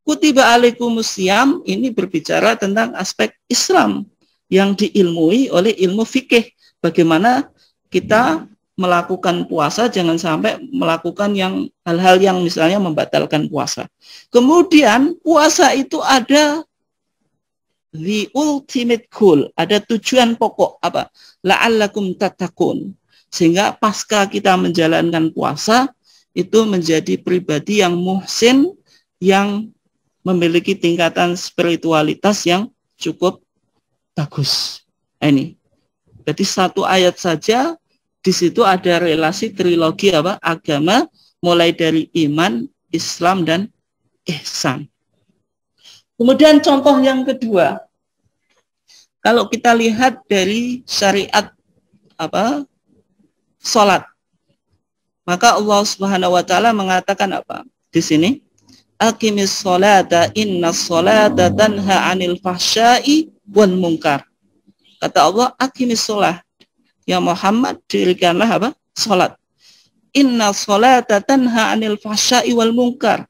Kutiba alaikumusiyam, ini berbicara tentang aspek Islam yang diilmui oleh ilmu fikih. Bagaimana kita melakukan puasa, jangan sampai melakukan hal-hal yang misalnya membatalkan puasa. Kemudian puasa itu ada the ultimate goal, ada tujuan pokok la'allakum tattaqun. Sehingga pasca kita menjalankan puasa itu menjadi pribadi yang muhsin, yang memiliki tingkatan spiritualitas yang cukup bagus. Ini. Jadi satu ayat saja di situ ada relasi trilogi agama, mulai dari iman, Islam, dan ihsan. Kemudian contoh yang kedua, kalau kita lihat dari syariat salat, maka Allah Subhanahu wa taala mengatakan di sini? Aqimis sholata innas sholata tanha 'anil fahsya'i wal munkar. Kata Allah, aqimis sholat. Ya Muhammad, dirikanlah salat. Inna sholata tanha 'anil fahsya'i wal munkar.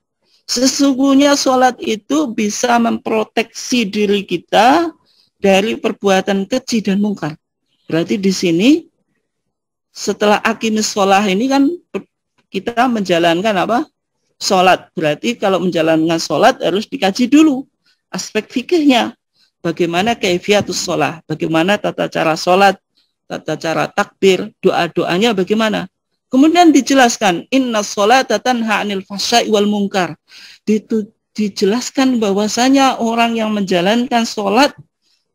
Sesungguhnya sholat itu bisa memproteksi diri kita dari perbuatan keji dan mungkar. Berarti di sini setelah aqimis sholah ini kan kita menjalankan apa? Sholat. Berarti kalau menjalankan sholat harus dikaji dulu aspek fikihnya. Bagaimana kaifiatus sholah, bagaimana tata cara sholat, tata cara takbir, doa-doanya bagaimana. Kemudian dijelaskan, inna sholata tanha 'anil fahsya'i wal munkar. Dijelaskan bahwasanya orang yang menjalankan sholat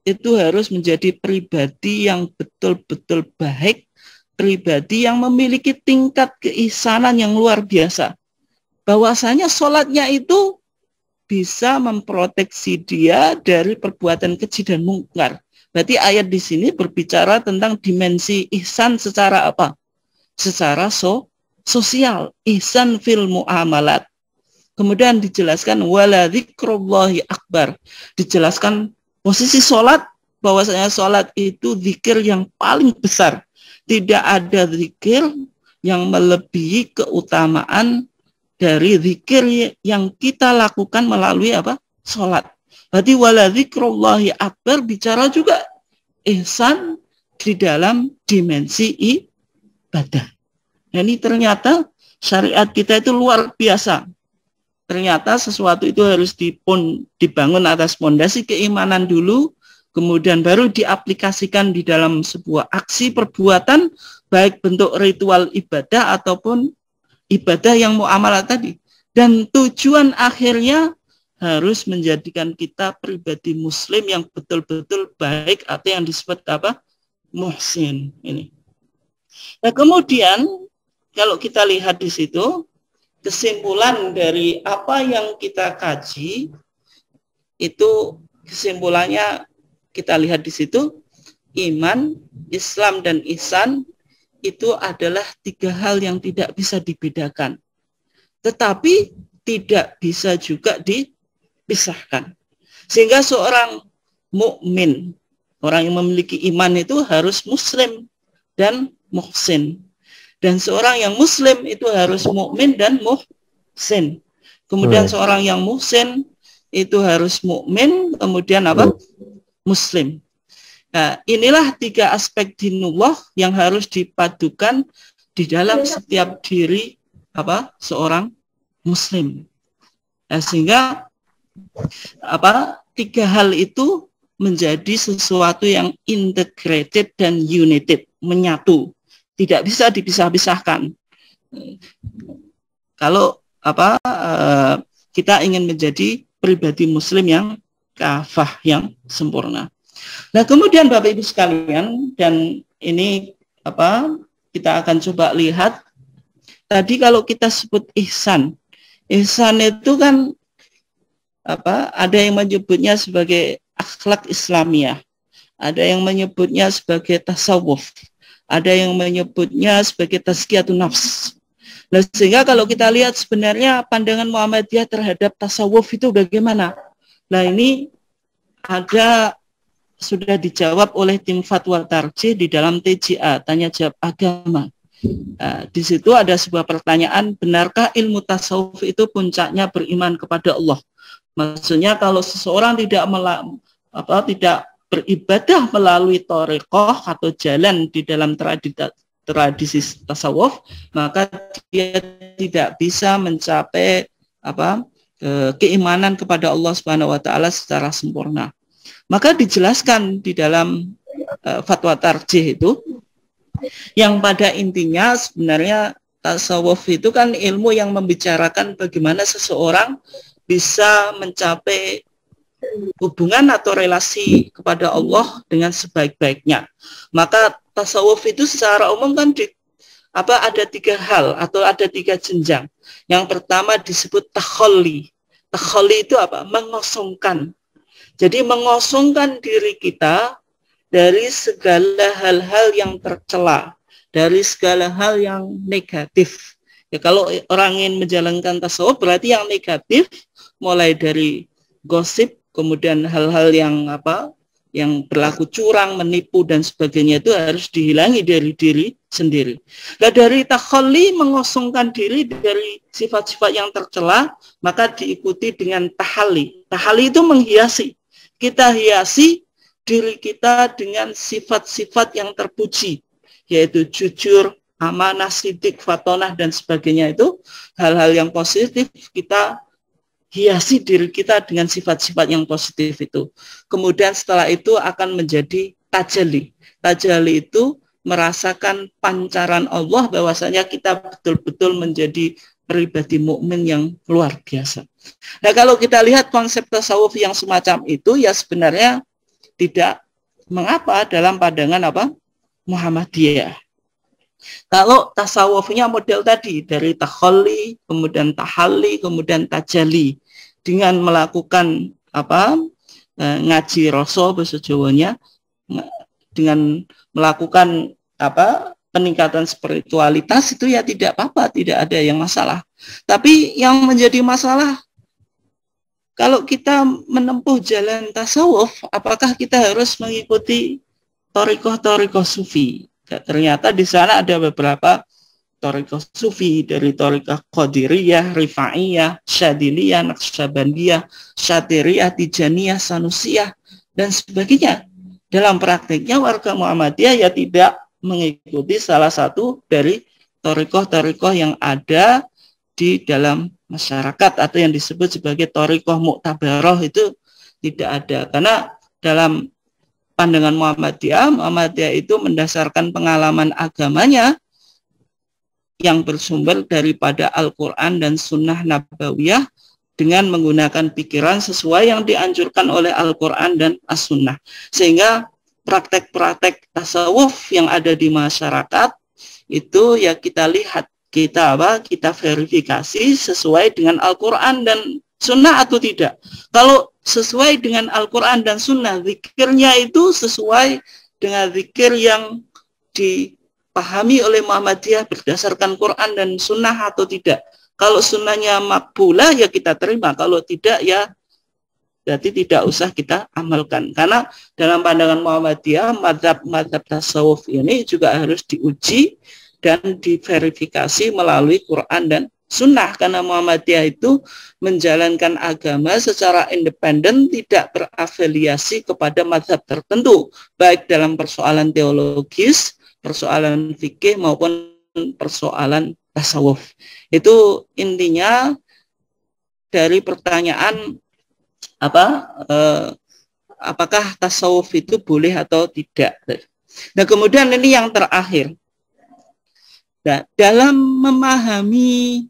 itu harus menjadi pribadi yang betul-betul baik, pribadi yang memiliki tingkat keihsanan yang luar biasa. Bahwasanya sholatnya itu bisa memproteksi dia dari perbuatan keji dan mungkar. Berarti ayat di sini berbicara tentang dimensi ihsan secara apa? Secara sosial, ihsan fil muamalat. Kemudian dijelaskan wala dzikrullahi akbar. Dijelaskan posisi sholat, bahwasanya sholat itu zikir yang paling besar. Tidak ada zikir yang melebihi keutamaan dari zikir yang kita lakukan melalui apa? Sholat. Berarti wala dzikrullahi akbar bicara juga ihsan di dalam dimensi ibadah. Ini ternyata syariat kita itu luar biasa. Ternyata sesuatu itu harus dibangun atas fondasi keimanan dulu, kemudian baru diaplikasikan di dalam sebuah aksi perbuatan, baik bentuk ritual ibadah ataupun ibadah yang muamalah tadi. Dan tujuan akhirnya harus menjadikan kita pribadi muslim yang betul-betul baik atau yang disebut apa? Muhsin ini. Nah, kemudian kalau kita lihat di situ kesimpulan dari apa yang kita kaji itu kesimpulannya kita lihat di situ iman, Islam dan ihsan itu adalah tiga hal yang tidak bisa dibedakan. Tetapi tidak bisa juga dipisahkan. Sehingga seorang mukmin, orang yang memiliki iman itu harus muslim dan muhsin. Dan seorang yang muslim itu harus mukmin dan muhsin. Kemudian seorang yang muhsin itu harus mukmin, kemudian apa? Muslim. Nah, inilah tiga aspek dinullah yang harus dipadukan di dalam setiap diri apa? Seorang muslim. Nah, sehingga apa? Tiga hal itu menjadi sesuatu yang integrated dan united, menyatu. Tidak bisa dipisah-pisahkan. Kalau apa kita ingin menjadi pribadi muslim yang kafah, yang sempurna. Nah, kemudian Bapak Ibu sekalian, dan ini apa kita akan coba lihat tadi kalau kita sebut ihsan. Ihsan itu kan apa? Ada yang menyebutnya sebagai akhlak Islamiyah. Ada yang menyebutnya sebagai tasawuf. Ada yang menyebutnya sebagai tazkiyatun nafs. Nah, sehingga kalau kita lihat sebenarnya pandangan Muhammadiyah terhadap tasawuf itu bagaimana? Nah, ini ada sudah dijawab oleh tim Fatwa Tarjih di dalam TJA, tanya jawab agama. Nah, di situ ada sebuah pertanyaan, benarkah ilmu tasawuf itu puncaknya beriman kepada Allah? Maksudnya kalau seseorang tidak beribadah melalui thariqah atau jalan di dalam tradisi tasawuf, maka dia tidak bisa mencapai keimanan kepada Allah Subhanahu wa taala secara sempurna. Maka dijelaskan di dalam Fatwa Tarjih itu yang pada intinya sebenarnya tasawuf itu kan ilmu yang membicarakan bagaimana seseorang bisa mencapai hubungan atau relasi kepada Allah dengan sebaik-baiknya. Maka tasawuf itu secara umum kan ada tiga hal atau ada tiga jenjang. Yang pertama disebut takhalli. Takhalli itu apa? Mengosongkan. Jadi mengosongkan diri kita dari segala hal-hal yang tercela, dari segala hal yang negatif. Ya, kalau orang ingin menjalankan tasawuf berarti yang negatif mulai dari gosip, kemudian hal-hal yang yang berlaku curang, menipu dan sebagainya itu harus dihilangi dari diri sendiri. Nah, dari takhalli, mengosongkan diri dari sifat-sifat yang tercela, maka diikuti dengan tahalli. Tahalli itu menghiasi. Kita hiasi diri kita dengan sifat-sifat yang terpuji, yaitu jujur, amanah, sidik, fatonah dan sebagainya. Itu hal-hal yang positif, kita hiasi diri kita dengan sifat-sifat yang positif itu. Kemudian setelah itu akan menjadi tajalli. Tajalli itu merasakan pancaran Allah, bahwasanya kita betul-betul menjadi pribadi mukmin yang luar biasa. Nah, kalau kita lihat konsep tasawuf yang semacam itu, ya sebenarnya tidak mengapa dalam pandangan apa? Muhammadiyah. Kalau tasawufnya model tadi, dari takhalli, kemudian tahalli, kemudian tajalli, dengan melakukan apa, ngaji rasa bahasa Jawanya, dengan melakukan apa, peningkatan spiritualitas, itu ya tidak apa-apa, tidak ada yang masalah. Tapi yang menjadi masalah, kalau kita menempuh jalan tasawuf, apakah kita harus mengikuti thariqah sufi? Ternyata di sana ada beberapa thariqah sufi, dari thariqah Qadiriyah, Rifaiyah, Syadiliyah, Naqsyabandiyah, Syatiriyah, Tijaniyah, Sanusiyah dan sebagainya. Dalam prakteknya warga Muhammadiyah ya tidak mengikuti salah satu dari thariqah yang ada di dalam masyarakat atau yang disebut sebagai thariqah mu'tabarah, itu tidak ada. Karena dalam pandangan Muhammadiyah itu mendasarkan pengalaman agamanya yang bersumber daripada Al-Quran dan Sunnah Nabawiyah dengan menggunakan pikiran sesuai yang dianjurkan oleh Al-Quran dan As-Sunnah. Sehingga praktek-praktek tasawuf yang ada di masyarakat itu ya kita lihat, kita verifikasi sesuai dengan Al-Quran dan Sunnah atau tidak. Kalau sesuai dengan Al-Quran dan Sunnah, zikirnya itu sesuai dengan zikir yang dipahami oleh Muhammadiyah berdasarkan Quran dan Sunnah atau tidak. Kalau sunnahnya makbulah ya kita terima, kalau tidak ya berarti tidak usah kita amalkan. Karena dalam pandangan Muhammadiyah, mazhab tasawuf ini juga harus diuji dan diverifikasi melalui Quran dan Sunnah, karena Muhammadiyah itu menjalankan agama secara independen, tidak berafiliasi kepada mazhab tertentu, baik dalam persoalan teologis, persoalan fikih maupun persoalan tasawuf. Itu intinya dari pertanyaan apakah tasawuf itu boleh atau tidak. Nah, kemudian ini yang terakhir. Nah, dalam memahami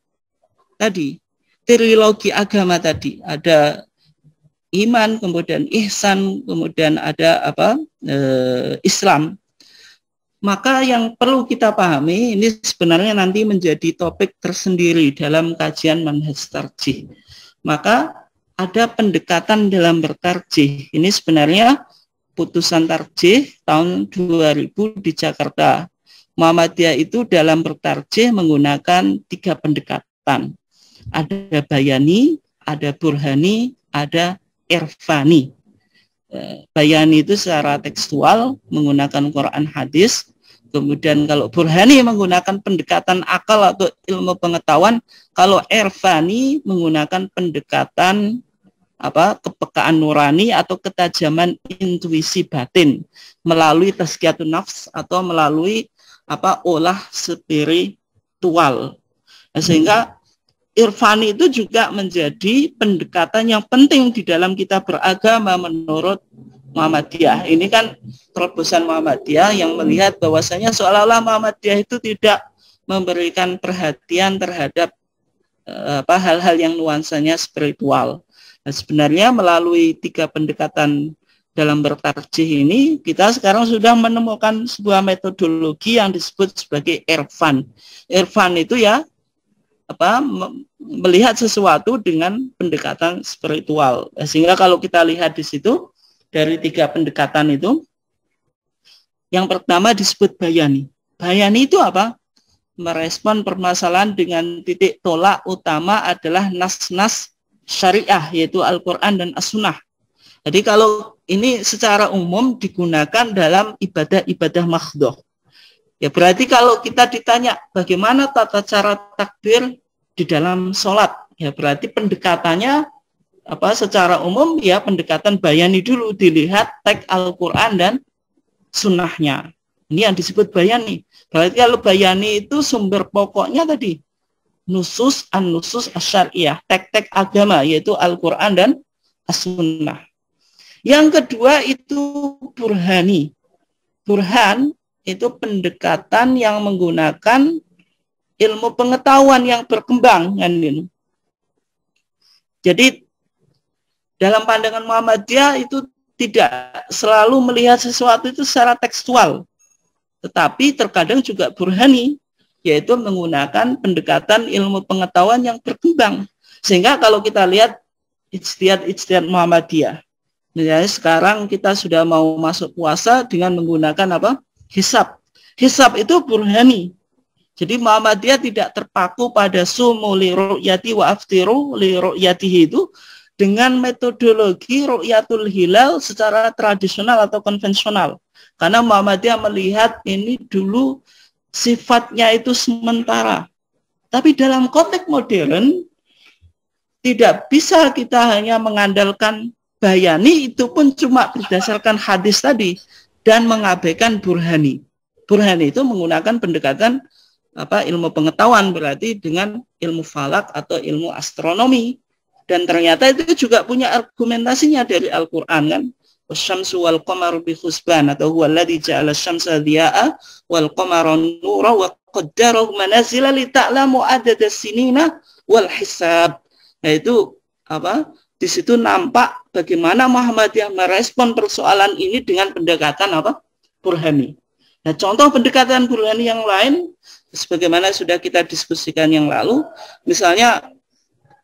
tadi trilogi agama tadi, ada iman, kemudian ihsan, kemudian ada Islam. Maka yang perlu kita pahami, ini sebenarnya nanti menjadi topik tersendiri dalam kajian manhaj tarjih. Maka ada pendekatan dalam bertarjih. Ini sebenarnya putusan tarjih tahun 2000 di Jakarta. Muhammadiyah itu dalam bertarjih menggunakan 3 pendekatan. Ada bayani, ada burhani, ada irfani. Bayani itu secara tekstual menggunakan Quran hadis. Kemudian kalau burhani menggunakan pendekatan akal atau ilmu pengetahuan. Kalau irfani menggunakan pendekatan kepekaan nurani atau ketajaman intuisi batin melalui tazkiyatun nafs atau melalui olah spiritual. Sehingga irfani itu juga menjadi pendekatan yang penting di dalam kita beragama menurut Muhammadiyah. Ini kan terobosan Muhammadiyah yang melihat bahwasanya seolah-olah Muhammadiyah itu tidak memberikan perhatian terhadap hal-hal yang nuansanya spiritual. Nah, sebenarnya melalui 3 pendekatan dalam bertarjih ini, kita sekarang sudah menemukan sebuah metodologi yang disebut sebagai irfan. Irfan itu ya melihat sesuatu dengan pendekatan spiritual. Sehingga kalau kita lihat di situ dari 3 pendekatan itu, yang pertama disebut bayani. Bayani itu apa? Merespon permasalahan dengan titik tolak utama adalah nas-nas syariah, yaitu Al-Quran dan As-Sunnah. Jadi kalau ini secara umum digunakan dalam ibadah-ibadah mahdhah. Ya berarti kalau kita ditanya bagaimana tata cara takbir di dalam sholat, ya berarti pendekatannya apa secara umum ya pendekatan bayani dulu, dilihat teks Al-Quran dan sunnahnya. Ini yang disebut bayani. Berarti kalau bayani itu sumber pokoknya tadi nusus an-nusus asyariyah, teks-teks agama yaitu Al-Quran dan as-sunnah. Yang kedua itu burhani. Burhan itu pendekatan yang menggunakan ilmu pengetahuan yang berkembang. Jadi dalam pandangan Muhammadiyah itu tidak selalu melihat sesuatu itu secara tekstual, tetapi terkadang juga burhani, yaitu menggunakan pendekatan ilmu pengetahuan yang berkembang. Sehingga kalau kita lihat ijtihad Muhammadiyah, misalnya sekarang kita sudah mau masuk puasa dengan menggunakan apa? Hisab. Hisab itu burhani. Jadi Muhammadiyah tidak terpaku pada sumu li ru'yati wa aftiru li ru'yatihi itu dengan metodologi ru'yatul hilal secara tradisional atau konvensional. Karena Muhammadiyah melihat ini dulu sifatnya itu sementara. Tapi dalam konteks modern tidak bisa kita hanya mengandalkan bayani, itu pun cuma berdasarkan hadis tadi dan mengabaikan burhani. Burhani itu menggunakan pendekatan ilmu pengetahuan, berarti dengan ilmu falak atau ilmu astronomi. Dan ternyata itu juga punya argumentasinya dari Al-Quran kan. Wasyamsu wal qamaru bi husban atau huwallazi ja'ala syamsa dhiya'a wal qamara nura wa qaddarahu manazila li ta'lamu adada sinina wal hisab. Nah itu di situ nampak bagaimana Muhammadiyah merespon persoalan ini dengan pendekatan burhani. Nah, contoh pendekatan burhani yang lain sebagaimana sudah kita diskusikan yang lalu, misalnya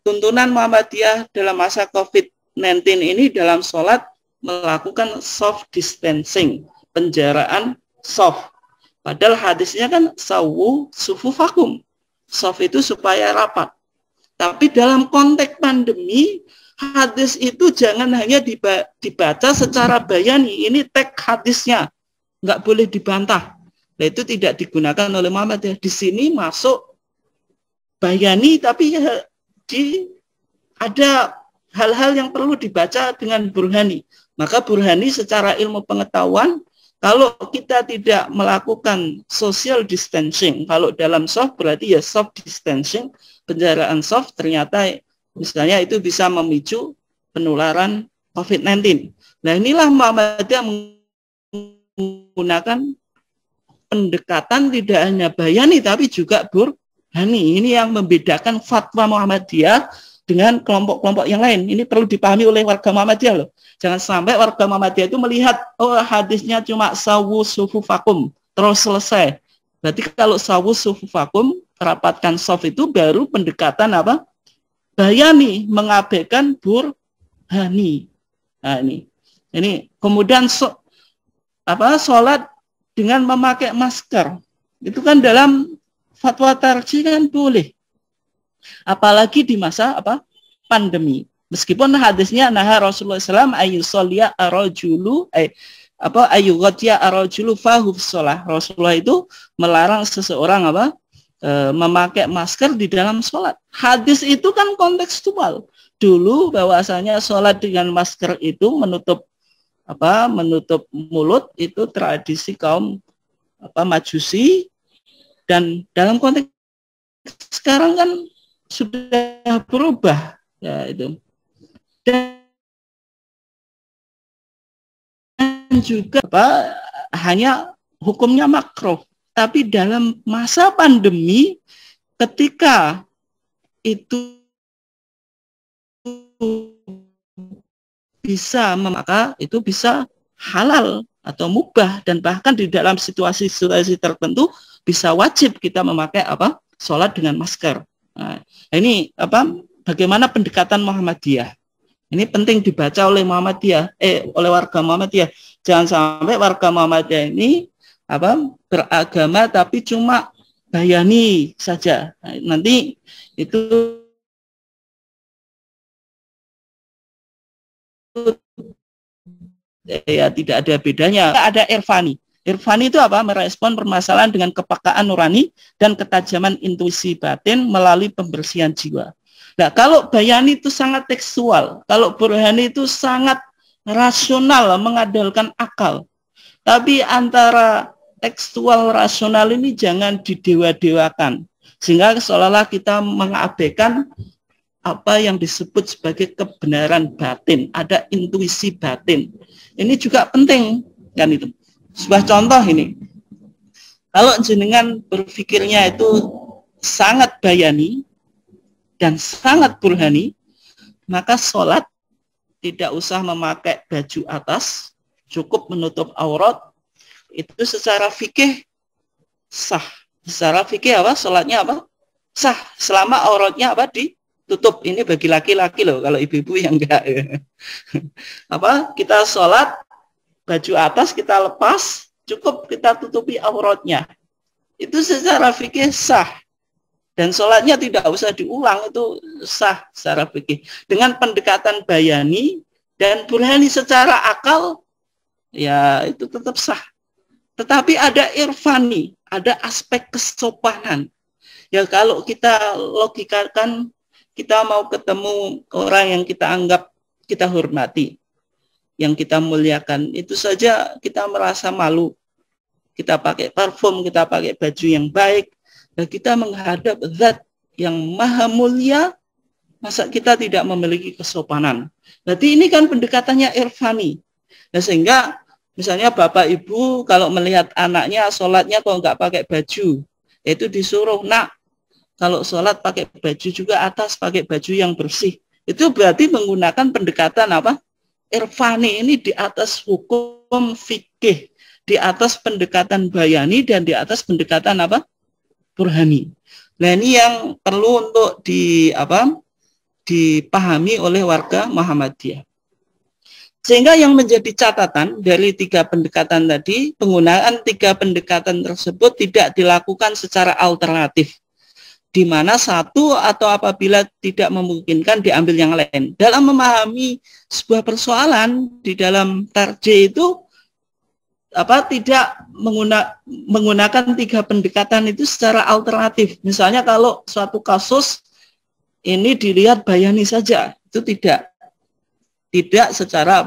tuntunan Muhammadiyah dalam masa COVID-19 ini dalam sholat melakukan soft distancing, penjaraan soft. Padahal hadisnya kan sawu sufufakum. Soft itu supaya rapat. Tapi dalam konteks pandemi, hadis itu jangan hanya dibaca secara bayani. Ini teks hadisnya, nggak boleh dibantah. Nah, itu tidak digunakan oleh Muhammadiyah. Di sini masuk bayani, tapi ada hal-hal yang perlu dibaca dengan burhani. Maka burhani secara ilmu pengetahuan, kalau kita tidak melakukan social distancing, kalau dalam soft berarti ya soft distancing, penjaraan soft ternyata misalnya itu bisa memicu penularan COVID-19. Nah inilah Muhammadiyah menggunakan pendekatan tidak hanya bayani tapi juga burhani. Ini yang membedakan fatwa Muhammadiyah dengan kelompok-kelompok yang lain. Ini perlu dipahami oleh warga Muhammadiyah loh. Jangan sampai warga Muhammadiyah itu melihat hadisnya cuma sawu sufufakum terus selesai. Berarti kalau sawu sufufakum rapatkan soft itu baru pendekatan bayani, mengabaikan burhani. Nah ini kemudian sholat dengan memakai masker. Itu kan dalam fatwa tarjih kan boleh. Apalagi di masa pandemi. Meskipun hadisnya Rasulullah SAW ayyusolliya arrajulu ayyughatiya arrajulu fahu sholah. Rasulullah itu melarang seseorang memakai masker di dalam sholat. Hadis itu kan kontekstual. Dulu bahwasanya sholat dengan masker itu menutup mulut itu tradisi kaum Majusi, dan dalam konteks sekarang kan sudah berubah ya itu. Dan juga hanya hukumnya makruh. Tapi dalam masa pandemi ketika itu bisa maka itu bisa halal atau mubah, dan bahkan di dalam situasi-situasi tertentu bisa wajib kita memakai sholat dengan masker. Nah, ini bagaimana pendekatan Muhammadiyah. Ini penting dibaca oleh oleh warga Muhammadiyah. Jangan sampai warga Muhammadiyah ini beragama tapi cuma bayani saja. Nah, nanti itu ya tidak ada bedanya. Ada irfani. Irfani itu apa? Merespon permasalahan dengan kepekaan nurani dan ketajaman intuisi batin melalui pembersihan jiwa. Nah, kalau bayani itu sangat tekstual, kalau burhani itu sangat rasional, mengandalkan akal. Tapi antara tekstual rasional ini jangan didewa-dewakan, sehingga seolah-olah kita mengabaikan apa yang disebut sebagai kebenaran batin, ada intuisi batin. Ini juga penting, kan itu. Sebuah contoh ini, kalau jenengan berpikirnya itu sangat bayani dan sangat burhani, maka sholat tidak usah memakai baju atas, cukup menutup aurat, itu secara fikih sah. Secara fikih apa? Sholatnya apa? Sah, selama auratnya apa? Ditutup. Ini bagi laki-laki loh, kalau ibu-ibu yang enggak. Apa? Kita sholat, baju atas kita lepas, cukup kita tutupi auratnya. Itu secara fikih sah. Dan sholatnya tidak usah diulang, itu sah secara fikih. Dengan pendekatan bayani dan burhani secara akal, ya itu tetap sah. Tetapi ada irfani, ada aspek kesopanan. Ya kalau kita logikakan, kita mau ketemu orang yang kita anggap kita hormati, yang kita muliakan, itu saja kita merasa malu. Kita pakai parfum, kita pakai baju yang baik, dan kita menghadap zat yang maha mulia, masa kita tidak memiliki kesopanan. Berarti ini kan pendekatannya irfani. Nah, sehingga misalnya bapak ibu kalau melihat anaknya sholatnya kok nggak pakai baju, itu disuruh, nak, kalau sholat pakai baju juga atas, pakai baju yang bersih. Itu berarti menggunakan pendekatan apa? Irfani. Ini di atas hukum fikih, di atas pendekatan bayani, dan di atas pendekatan apa? Burhani. Nah, ini yang perlu untuk dipahami oleh warga Muhammadiyah. Sehingga yang menjadi catatan dari 3 pendekatan tadi, penggunaan 3 pendekatan tersebut tidak dilakukan secara alternatif, di mana satu atau apabila tidak memungkinkan diambil yang lain. Dalam memahami sebuah persoalan di dalam tarjih itu tidak menggunakan 3 pendekatan itu secara alternatif. Misalnya kalau suatu kasus ini dilihat bayani saja, itu tidak secara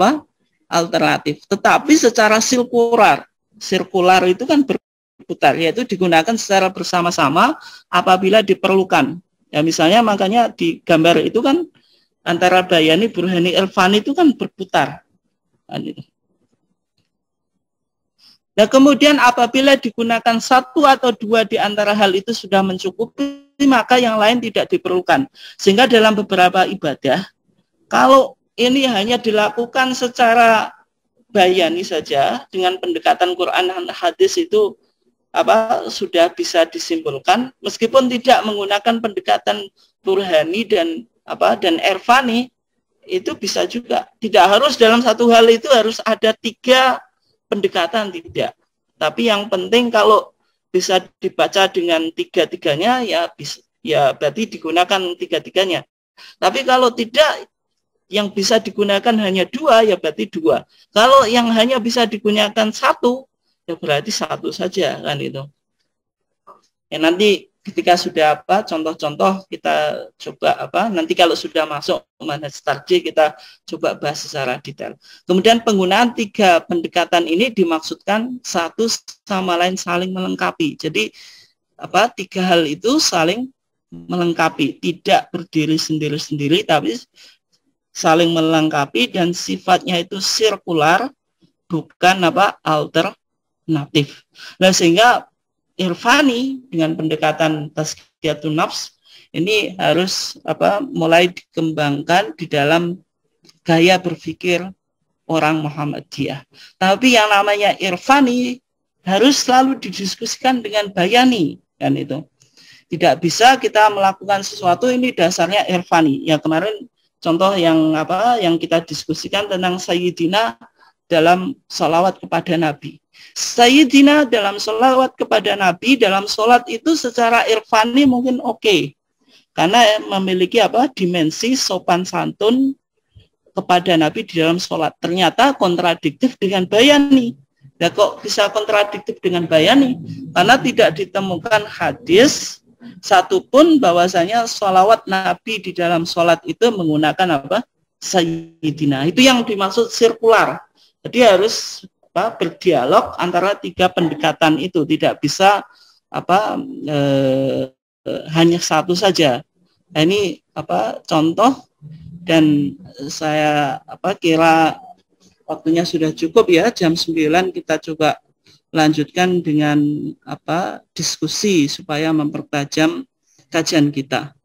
alternatif, tetapi secara sirkular. Sirkular itu kan berputar, yaitu digunakan secara bersama-sama apabila diperlukan. Ya misalnya makanya di gambar itu kan antara bayani, burhani, irfani itu kan berputar. Nah, kemudian apabila digunakan 1 atau 2 di antara hal itu sudah mencukupi, maka yang lain tidak diperlukan. Sehingga dalam beberapa ibadah, kalau ini hanya dilakukan secara bayani saja, dengan pendekatan Quran dan hadis itu sudah bisa disimpulkan, meskipun tidak menggunakan pendekatan burhani dan irfani, itu bisa juga. Tidak harus dalam satu hal itu harus ada 3 pendekatan, tidak. Tapi yang penting kalau bisa dibaca dengan 3-3-nya, ya berarti digunakan 3-3-nya. Tapi kalau tidak, yang bisa digunakan hanya 2, ya berarti 2. Kalau yang hanya bisa digunakan 1, ya berarti 1 saja, kan itu. Ya nanti ketika sudah contoh-contoh kita coba nanti kalau sudah masuk manhaj tarjih kita coba bahas secara detail. Kemudian penggunaan 3 pendekatan ini dimaksudkan satu sama lain saling melengkapi. Jadi 3 hal itu saling melengkapi, tidak berdiri sendiri-sendiri, tapi saling melengkapi dan sifatnya itu sirkular, bukan alternatif. Nah, sehingga irfani dengan pendekatan tazkiyatun nafs ini harus mulai dikembangkan di dalam gaya berpikir orang Muhammadiyah. Tapi yang namanya irfani harus selalu didiskusikan dengan bayani, kan itu. Tidak bisa kita melakukan sesuatu ini dasarnya irfani. Ya kemarin contoh yang kita diskusikan tentang Sayyidina dalam sholawat kepada Nabi. Sayyidina dalam sholawat kepada Nabi, dalam sholat itu secara irfani mungkin oke. Karena memiliki dimensi sopan santun, kepada Nabi di dalam sholat. Ternyata kontradiktif dengan bayani. Ya kok bisa kontradiktif dengan bayani? Karena tidak ditemukan hadis satupun bahwasanya sholawat Nabi di dalam sholat itu menggunakan apa? Sayyidina. Itu yang dimaksud sirkular. Jadi harus berdialog antara tiga pendekatan itu, tidak bisa hanya satu saja. Nah, ini contoh, dan saya kira waktunya sudah cukup ya, jam 9 kita coba lanjutkan dengan diskusi supaya mempertajam kajian kita.